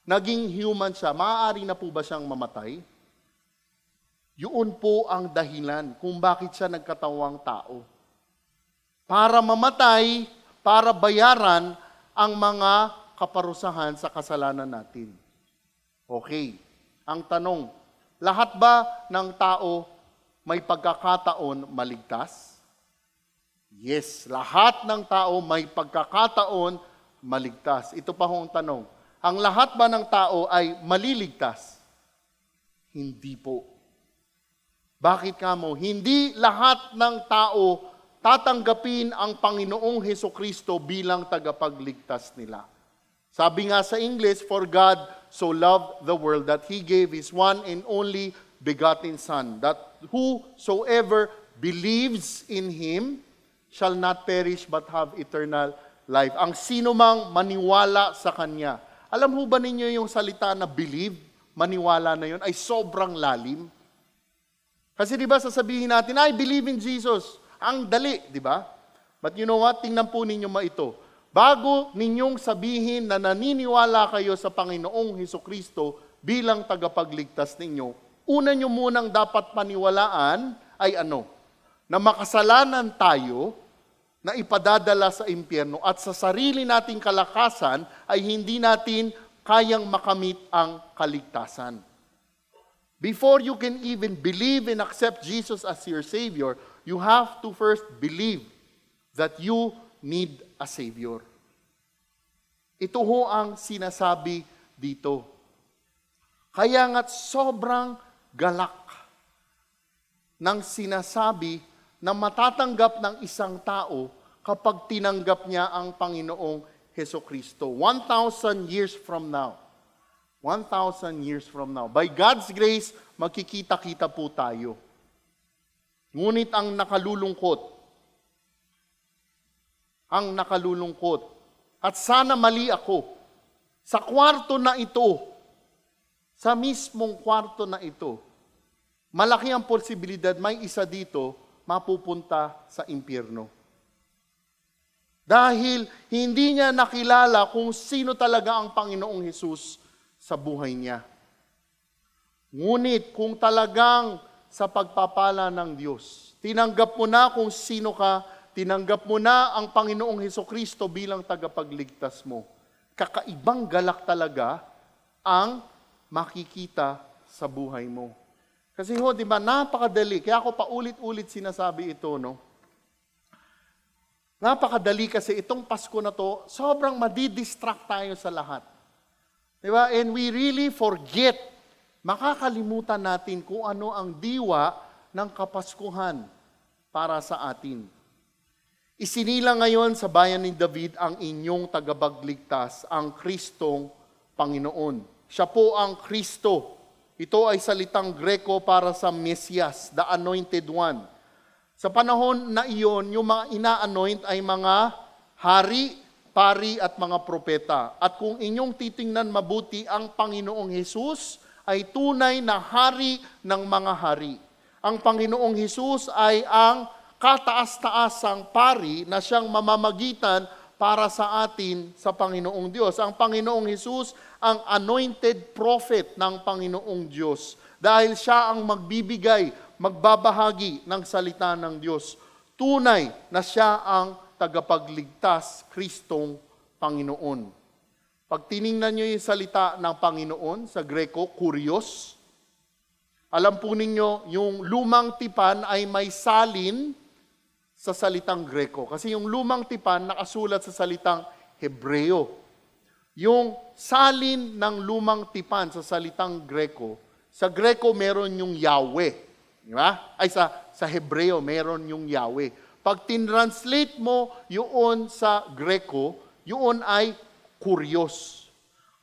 naging human siya, maaari na po ba siyang mamatay? Yun po ang dahilan kung bakit siya nagkatawang tao. Para mamatay, para bayaran ang mga kaparusahan sa kasalanan natin. Okay, ang tanong, lahat ba ng tao may pagkakataon maligtas? Yes, lahat ng tao may pagkakataon maligtas. Ito pa hong tanong, ang lahat ba ng tao ay maliligtas? Hindi po. Bakit kamo? Hindi lahat ng tao tatanggapin ang Panginoong Hesukristo bilang tagapagligtas nila. Sabi nga sa English, for God so loved the world that He gave His one and only begotten Son, that whosoever believes in Him shall not perish but have eternal life. Ang sino mang maniwala sa Kanya. Alam ho ba ninyo yung salita na believe, maniwala na yun, ay sobrang lalim? Kasi di ba sasabihin natin, I believe in Jesus. Ang dali, di ba? But you know what? Tingnan po ninyo ito. Bago ninyong sabihin na naniniwala kayo sa Panginoong Hesukristo bilang tagapagligtas ninyo, una nyo munang dapat paniwalaan ay ano? Na makasalanan tayo, na ipadadala sa impyerno at sa sarili nating kalakasan ay hindi natin kayang makamit ang kaligtasan. Before you can even believe and accept Jesus as your Savior, you have to first believe that you need a Savior. Ito ho ang sinasabi dito. Kaya nga't sobrang galak ng sinasabi na matatanggap ng isang tao kapag tinanggap niya ang Panginoong Hesukristo. 1,000 years from now. 1,000 years from now. By God's grace, magkikita-kita po tayo. Ngunit ang nakalulungkot, at sana mali ako, sa kwarto na ito, sa mismong kwarto na ito, malaki ang posibilidad may isa dito mapupunta sa impyerno. Dahil hindi niya nakilala kung sino talaga ang Panginoong Hesus sa buhay niya. Ngunit kung talagang sa pagpapala ng Diyos, tinanggap mo na kung sino ka, tinanggap mo na ang Panginoong Hesukristo bilang tagapagligtas mo, kakaibang galak talaga ang makikita sa buhay mo. Kasi ho, di ba, napakadali. Kaya ako paulit-ulit sinasabi ito, no? Napakadali kasi itong Pasko na to, sobrang madidistract tayo sa lahat. Di ba? And we really forget, makakalimutan natin kung ano ang diwa ng Kapaskuhan para sa atin. Isinilang ngayon sa bayan ni David ang inyong tagapagligtas, ang Kristong Panginoon. Siya po ang Kristo. Ito ay salitang Greko para sa Mesias, the Anointed One. Sa panahon na iyon, yung mga ina-anoint ay mga hari, pari at mga propeta. At kung inyong titingnan mabuti, ang Panginoong Hesus ay tunay na hari ng mga hari. Ang Panginoong Hesus ay ang kataas-taasang pari na siyang mamamagitan para sa atin sa Panginoong Diyos. Ang Panginoong Hesus ang anointed prophet ng Panginoong Diyos dahil siya ang magbibigay, magbabahagi ng salita ng Diyos. Tunay na siya ang tagapagligtas, Kristong Panginoon. Pag tiningnan nyo yung salita ng Panginoon sa Greko, kurios, alam po ninyo, yung lumang tipan ay may salin sa salitang Greko. Kasi yung lumang tipan nakasulat sa salitang Hebreo. Yung salin ng lumang tipan sa salitang Greko, sa Greko meron yung Yahweh. Di ba? Ay sa Hebreo meron yung Yahweh. Pag tinranslate mo yun sa Greko, yun ay kurios.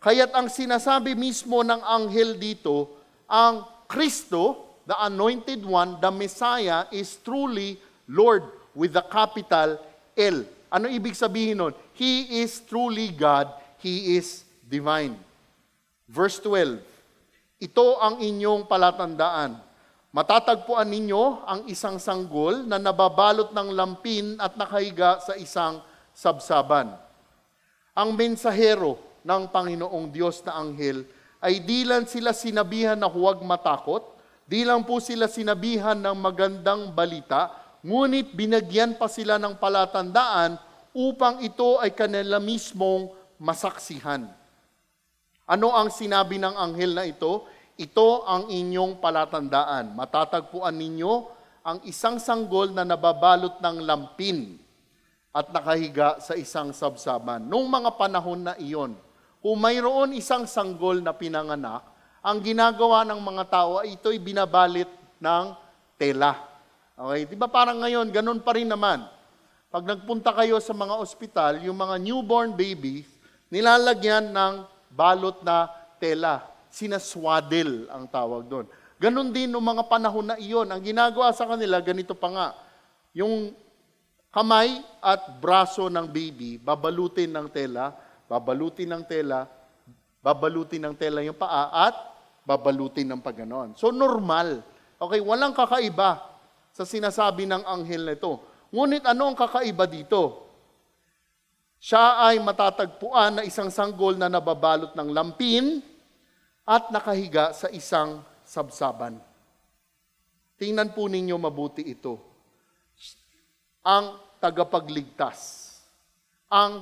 Kaya't ang sinasabi mismo ng anghel dito, ang Kristo, the Anointed One, the Messiah, is truly Lord with the capital L. Ano ibig sabihin nun? He is truly God, He is divine. Verse 12, ito ang inyong palatandaan. Matatagpuan ninyo ang isang sanggol na nababalot ng lampin at nakahiga sa isang sabsaban. Ang mensahero ng Panginoong Diyos na anghel ay di lang sila sinabihan na huwag matakot, di lang po sila sinabihan ng magandang balita, ngunit binagyan pa sila ng palatandaan upang ito ay kanila mismong masaksihan. Ano ang sinabi ng anghel na ito? Ito ang inyong palatandaan. Matatagpuan ninyo ang isang sanggol na nababalot ng lampin at nakahiga sa isang sabsaban. Noong mga panahon na iyon, kung mayroon isang sanggol na pinanganak, ang ginagawa ng mga tao ay ito'y binabalit ng tela. Okay? Di ba parang ngayon, ganun pa rin naman. Pag nagpunta kayo sa mga ospital, yung mga newborn babies, nilalagyan ng balot na tela. Sinaswaddle ang tawag doon. Ganon din noong mga panahon na iyon. Ang ginagawa sa kanila, ganito pa nga. Yung kamay at braso ng baby, babalutin ng tela, babalutin ng tela, babalutin ng tela yung paa, at babalutin ng pagganon. So normal. Okay, walang kakaiba sa sinasabi ng anghel na ito. Ngunit ano ang kakaiba dito? Siya ay matatagpuan na isang sanggol na nababalot ng lampin at nakahiga sa isang sabsaban. Tingnan po ninyo mabuti ito. Ang tagapagligtas, ang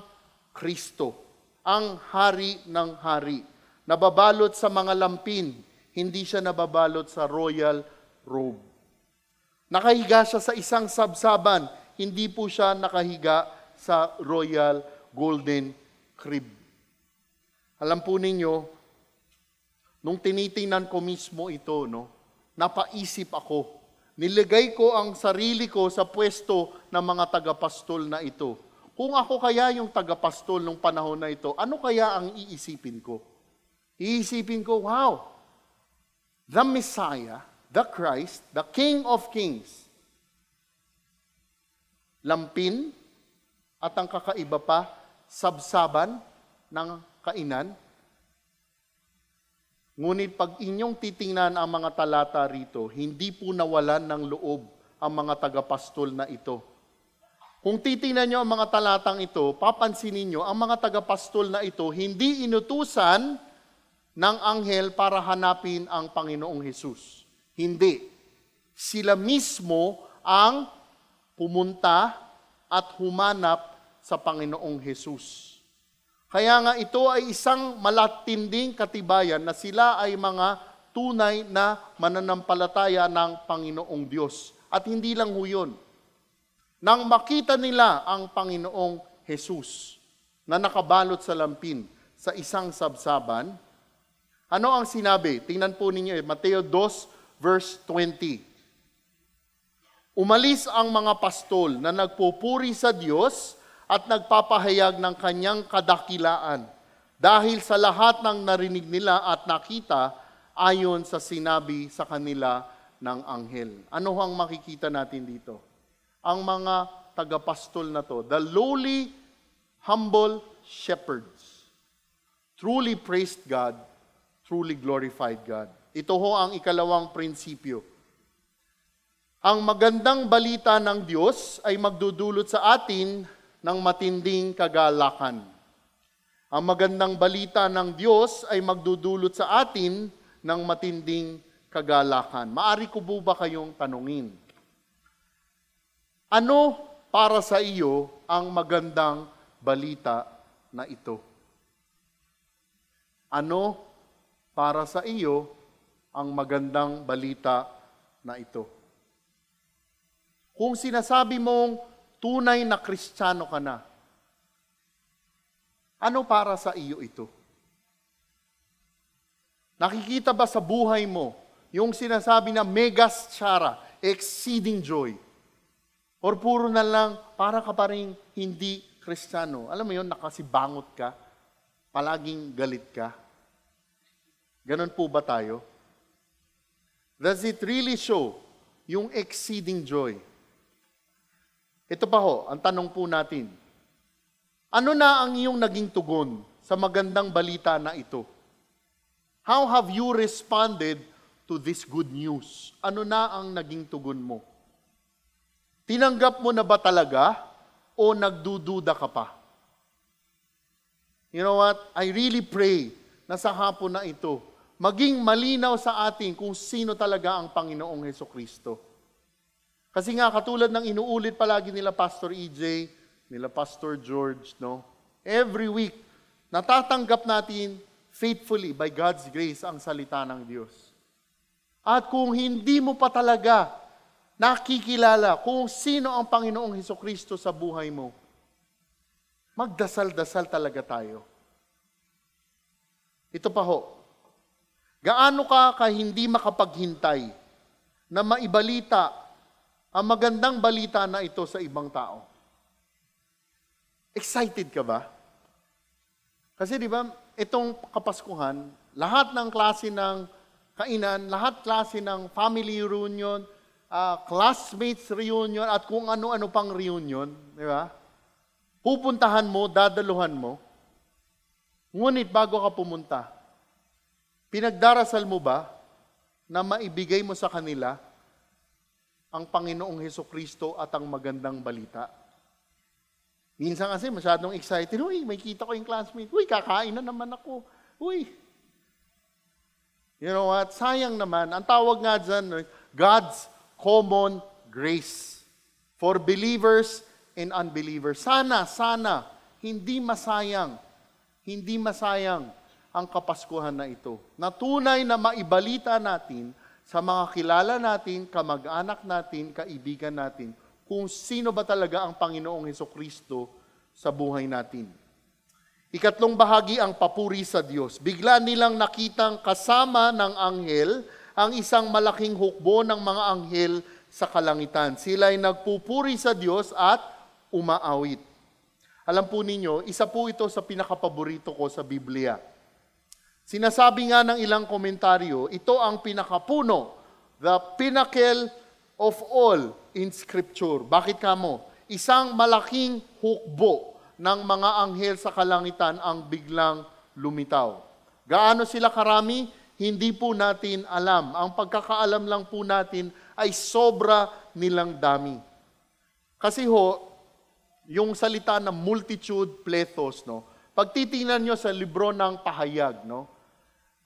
Kristo, ang hari ng hari, nababalot sa mga lampin, hindi siya nababalot sa royal robe. Nakahiga siya sa isang sabsaban, hindi po siya nakahiga sa royal golden crib. Alam po ninyo, nung tinitingnan ko mismo ito, napaisip ako. Nilagay ko ang sarili ko sa pwesto ng mga tagapastol na ito. Kung ako kaya yung tagapastol nung panahon na ito, ano kaya ang iisipin ko? Iisipin ko, wow, the Messiah, the Christ, the King of Kings, lampin, at ang kakaiba pa, sabsaban ng kainan. Ngunit pag inyong titingnan ang mga talata rito, hindi po nawalan ng loob ang mga tagapastol na ito. Kung titingnan nyo ang mga talatang ito, papansinin nyo, ang mga tagapastol na ito, hindi inutusan ng anghel para hanapin ang Panginoong Hesus. Hindi. Sila mismo ang pumunta at humanap sa Panginoong Hesus. Kaya nga ito ay isang malatinding katibayan na sila ay mga tunay na mananampalataya ng Panginoong Diyos. At hindi lang ho yun. Nang makita nila ang Panginoong Hesus na nakabalot sa lampin sa isang sabsaban, ano ang sinabi? Tingnan po ninyo, Mateo 2 verse 20. Umalis ang mga pastol na nagpupuri sa Diyos at nagpapahayag ng kanyang kadakilaan dahil sa lahat ng narinig nila at nakita ayon sa sinabi sa kanila ng anghel. Ano ang makikita natin dito? Ang mga tagapastol na to, the lowly, humble shepherds, truly praised God, truly glorified God. Ito ho ang ikalawang prinsipyo. Ang magandang balita ng Diyos ay magdudulot sa atin ng matinding kagalakan. Ang magandang balita ng Diyos ay magdudulot sa atin ng matinding kagalakan. Maari ko po ba kayong tanungin? Ano para sa iyo ang magandang balita na ito? Ano para sa iyo ang magandang balita na ito? Kung sinasabi mong tunay na Kristiyano ka na, ano para sa iyo ito? Nakikita ba sa buhay mo yung sinasabi na megas chara, exceeding joy? Or puro na lang, para ka pa rin hindi Kristiyano. Alam mo yun, nakasibangot ka, palaging galit ka. Ganon po ba tayo? Does it really show yung exceeding joy? Ito pa ho, ang tanong po natin. Ano na ang iyong naging tugon sa magandang balita na ito? How have you responded to this good news? Ano na ang naging tugon mo? Tinanggap mo na ba talaga o nagdududa ka pa? You know what? I really pray na sa hapon na ito, maging malinaw sa atin kung sino talaga ang Panginoong Hesukristo. Kasi nga, katulad ng inuulit palagi nila Pastor EJ, nila Pastor George, no? Every week, natatanggap natin faithfully by God's grace ang salita ng Diyos. At kung hindi mo pa talaga nakikilala kung sino ang Panginoong Hesukristo sa buhay mo, magdasal-dasal talaga tayo. Ito pa ho, gaano ka hindi makapaghintay na maibalita ang magandang balita na ito sa ibang tao? Excited ka ba? Kasi di ba, itong Kapaskuhan, lahat ng klase ng kainan, lahat klase ng family reunion, classmates reunion, at kung ano-ano pang reunion, di ba? Pupuntahan mo, dadaluhan mo. Ngunit bago ka pumunta, pinagdarasal mo ba na maibigay mo sa kanila ang Panginoong Hesukristo at ang magandang balita? Minsan kasi masyadong excited, uy, may kita ko yung classmate, uy, kakain na naman ako, uy. You know what? Sayang naman. Ang tawag nga dyan, God's common grace for believers and unbelievers. Sana, hindi masayang ang Kapaskuhan na ito. Na tunay na maibalita natin sa mga kilala natin, kamag-anak natin, kaibigan natin, kung sino ba talaga ang Panginoong Hesukristo sa buhay natin. Ikatlong bahagi ang papuri sa Diyos. Bigla nilang nakitang kasama ng anghel ang isang malaking hukbo ng mga anghel sa kalangitan. Sila ay nagpupuri sa Diyos at umaawit. Alam po ninyo, isa po ito sa pinakapaborito ko sa Biblia. Sinasabi nga ng ilang komentaryo, ito ang pinakapuno, the pinnacle of all in Scripture. Bakit kamo? Isang malaking hukbo ng mga anghel sa kalangitan ang biglang lumitaw. Gaano sila karami? Hindi po natin alam. Ang pagkakaalam lang po natin ay sobra nilang dami. Kasi ho, yung salita na multitude, plethos, no? Pag titingnan nyo sa libro ng Pahayag, no?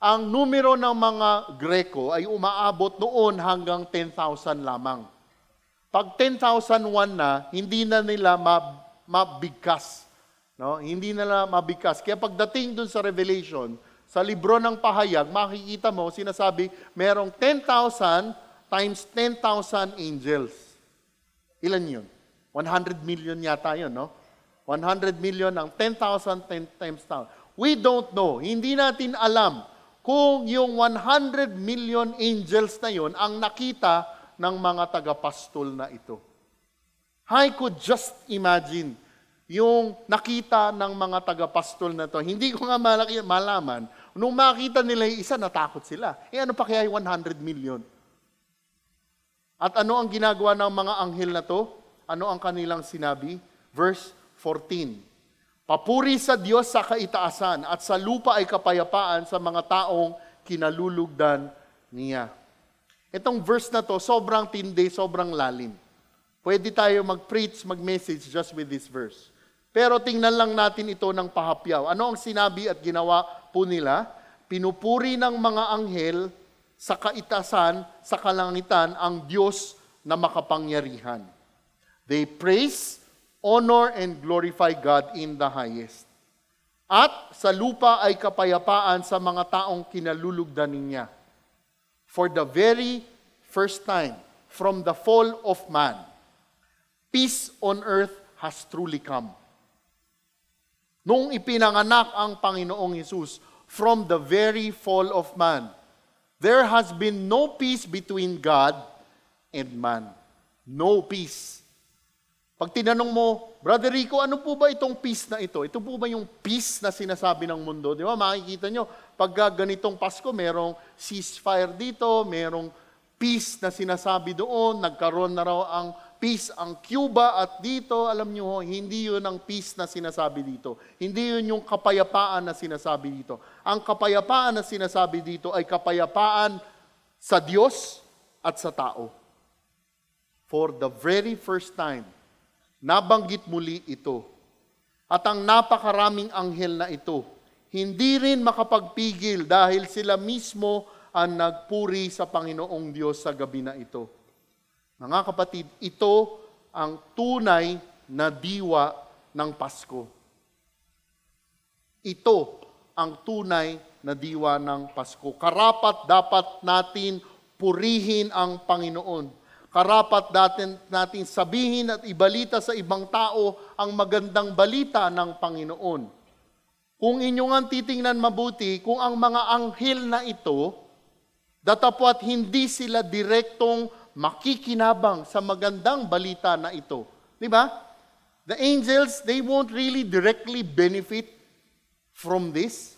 Ang numero ng mga Greko ay umaabot noon hanggang 10,000 lamang. Pag 10,001 na, hindi na nila mabigkas. No? Hindi nila mabigkas. Kaya pagdating dun sa Revelation, sa libro ng Pahayag, makikita mo, sinasabi, merong 10,000 times 10,000 angels. Ilan yun? 100 million yata yun, no? 100 million ng 10,000 times 10,000. We don't know. Hindi natin alam kung yung 100 million angels na yun ang nakita ng mga tagapastol na ito. I could just imagine yung nakita ng mga tagapastol na to. Hindi ko nga malaman. Nung makita nila yung isa, natakot sila. Ano pa kaya yung 100 million? At ano ang ginagawa ng mga anghel na to? Ano ang kanilang sinabi? Verse 14. Papuri sa Diyos sa kaitaasan at sa lupa ay kapayapaan sa mga taong kinalulugdan niya. Itong verse na to, sobrang tindi, sobrang lalim. Pwede tayo mag-preach, mag-message just with this verse. Pero tingnan lang natin ito ng pahapyaw. Ano ang sinabi at ginawa po nila? Pinupuri ng mga anghel sa kaitaasan, sa kalangitan, ang Diyos na makapangyarihan. They praise, honor, and glorify God in the highest. At sa lupa ay kapayapaan sa mga taong kinalulugdanin niya. For the very first time, from the fall of man, peace on earth has truly come. Nung ipinanganak ang Panginoong Hesus, from the very fall of man, there has been no peace between God and man. No peace. Pag tinanong mo, Brother Rico, ano po ba itong peace na ito? Ito po ba yung peace na sinasabi ng mundo? Di ba? Makikita nyo, pag ganitong Pasko, merong ceasefire dito, merong peace na sinasabi doon, nagkaroon na raw ang peace ang Cuba at dito, alam nyo, hindi yun ang peace na sinasabi dito. Hindi yun yung kapayapaan na sinasabi dito. Ang kapayapaan na sinasabi dito ay kapayapaan sa Diyos at sa tao. For the very first time, nabanggit muli ito. At ang napakaraming anghel na ito, hindi rin makapagpigil dahil sila mismo ang nagpuri sa Panginoong Diyos sa gabi na ito. Mga kapatid, ito ang tunay na diwa ng Pasko. Ito ang tunay na diwa ng Pasko. Karapat dapat natin purihin ang Panginoon. Karapat natin sabihin at ibalita sa ibang tao ang magandang balita ng Panginoon. Kung inyong ang titingnan mabuti, kung ang mga anghel na ito, datapwat hindi sila direktong makikinabang sa magandang balita na ito. Di ba? The angels, they won't really directly benefit from this.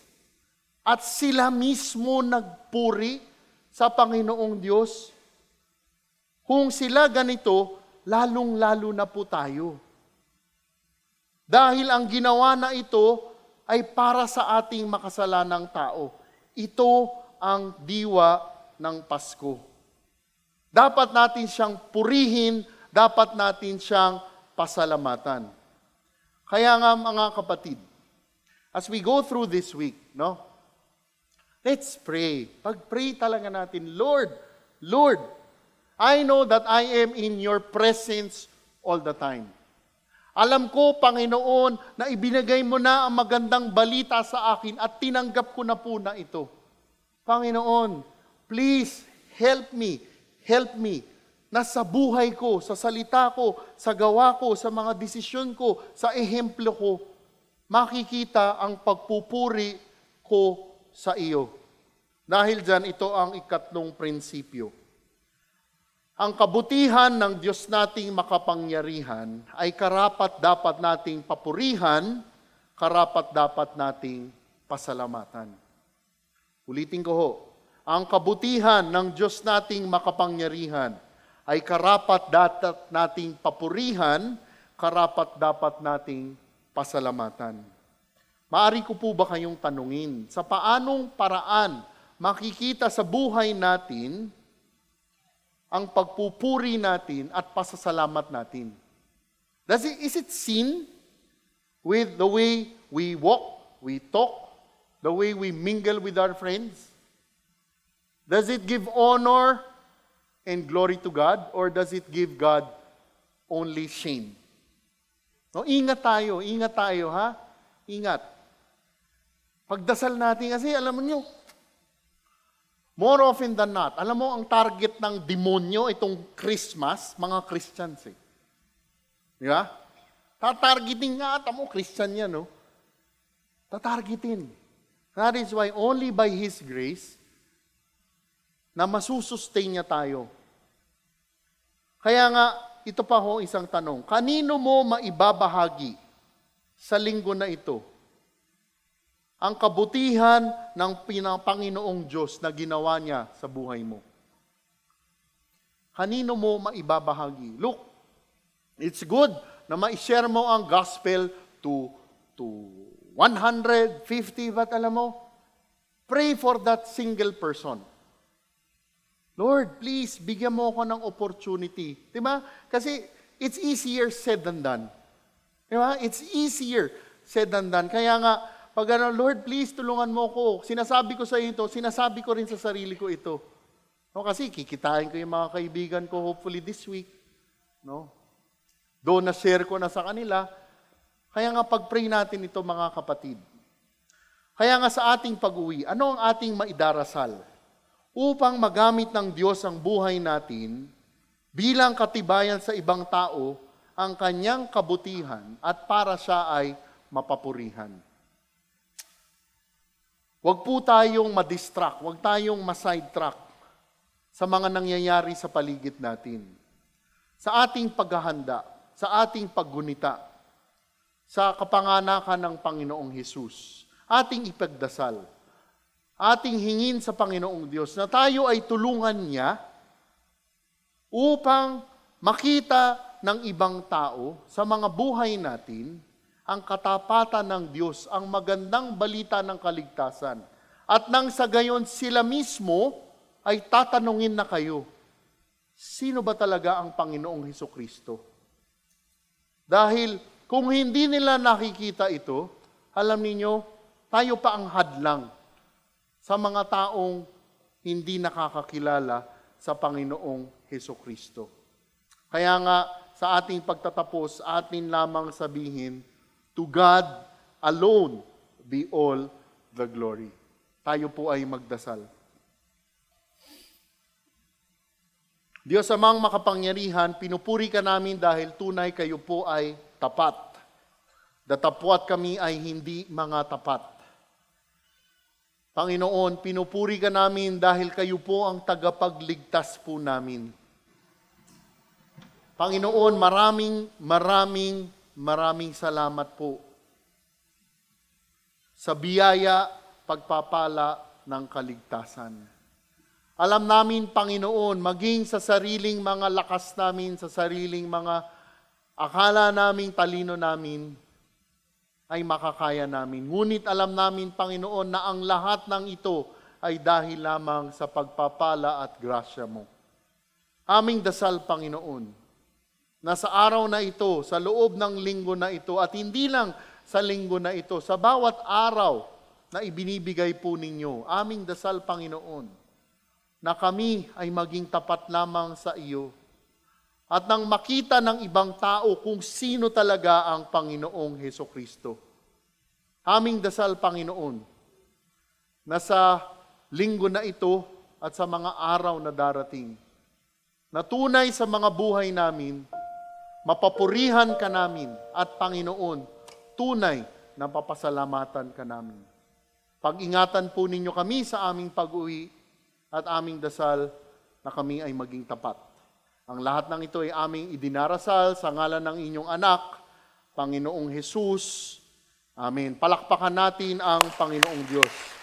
At sila mismo nagpuri sa Panginoong Diyos. Kung sila ganito, lalong-lalo na po tayo. Dahil ang ginawa na ito ay para sa ating makasalanang tao. Ito ang diwa ng Pasko. Dapat natin siyang purihin, dapat natin siyang pasalamatan. Kaya nga mga kapatid, as we go through this week, no? Let's pray. Pag-pray talaga natin, Lord, I know that I am in your presence all the time. Alam ko, Panginoon, na ibinigay mo na ang magandang balita sa akin at tinanggap ko na po na ito. Panginoon, please help me na sa buhay ko, sa salita ko, sa gawa ko, sa mga desisyon ko, sa ehemplo ko, makikita ang pagpupuri ko sa iyo. Dahil dyan, ito ang ikatlong prinsipyo. Ang kabutihan ng Diyos nating makapangyarihan ay karapat dapat nating papurihan, karapat dapat nating pasalamatan. Ulitin ko ho, ang kabutihan ng Diyos nating makapangyarihan ay karapat dapat nating papurihan, karapat dapat nating pasalamatan. Maari ko po ba kayong tanungin, sa paanong paraan makikita sa buhay natin ang pagpupuri natin at pasasalamat natin? Is it sin with the way we walk, we talk, the way we mingle with our friends? Does it give honor and glory to God, or does it give God only shame? No, ingat tayo ha? Ingat. Pagdasal natin kasi, alam niyo, more often than not, alam mo, ang target ng demonyo itong Christmas, mga Christians eh. Di ba? Tatargeting nga, mo, Christian yan, no? Tatargetin. That is why only by His grace, na masusustain niya tayo. Kaya nga, ito pa ho isang tanong. Kanino mo maibabahagi sa linggo na ito ang kabutihan ng Panginoong Diyos na ginawa niya sa buhay mo? Kanino mo maibabahagi? Look, it's good na ma-share mo ang gospel to 150, but alam mo, pray for that single person. Lord, please, bigyan mo ako ng opportunity. Diba? Kasi it's easier said than done. Diba? It's easier said than done. Kaya nga, pag Lord, please, tulungan mo ko. Sinasabi ko sa iyo ito, sinasabi ko rin sa sarili ko ito. No, kasi kikitain ko yung mga kaibigan ko hopefully this week. No? Doon na-share ko na sa kanila. Kaya nga pag-pray natin ito mga kapatid. Kaya nga sa ating pag-uwi, ano ang ating maidarasal? Upang magamit ng Diyos ang buhay natin bilang katibayan sa ibang tao ang kanyang kabutihan at para siya ay mapapurihan. Huwag po tayong madistract, huwag tayong ma-sidetrack sa mga nangyayari sa paligid natin. Sa ating paghahanda, sa ating paggunita, sa kapanganakan ng Panginoong Hesus, ating ipagdasal, ating hingin sa Panginoong Diyos na tayo ay tulungan niya upang makita ng ibang tao sa mga buhay natin ang katapatan ng Diyos, ang magandang balita ng kaligtasan. At nang sa gayon sila mismo ay tatanungin na kayo, sino ba talaga ang Panginoong Hesukristo? Dahil kung hindi nila nakikita ito, alam niyo, tayo pa ang hadlang sa mga taong hindi nakakakilala sa Panginoong Hesukristo. Kaya nga, sa ating pagtatapos, atin lamang sabihin, to God alone be all the glory. Tayo po ay magdasal. Diyos amang makapangyarihan, pinupuri ka namin dahil tunay kayo po ay tapat. Datapwat kami ay hindi mga tapat. Panginoon, pinupuri ka namin dahil kayo po ang tagapagligtas po namin. Panginoon, maraming salamat po sa biyaya, pagpapala ng kaligtasan. Alam namin, Panginoon, maging sa sariling mga lakas namin, sa sariling mga akala namin, talino namin, ay makakaya namin. Ngunit alam namin, Panginoon, na ang lahat ng ito ay dahil lamang sa pagpapala at grasya mo. Aming dasal, Panginoon, na sa araw na ito, sa loob ng linggo na ito, at hindi lang sa linggo na ito, sa bawat araw na ibinibigay po ninyo, aming dasal, Panginoon, na kami ay maging tapat lamang sa iyo. At nang makita ng ibang tao kung sino talaga ang Panginoong Hesukristo. Aming dasal, Panginoon, na sa linggo na ito at sa mga araw na darating, na tunay sa mga buhay namin, mapapurihan ka namin at Panginoon, tunay na papasalamatan ka namin. Pag-ingatan po ninyo kami sa aming pag-uwi at aming dasal na kami ay maging tapat. Ang lahat ng ito ay aming idinarasal sa ngalan ng inyong anak, Panginoong Hesus. Amen. Palakpakan natin ang Panginoong Diyos.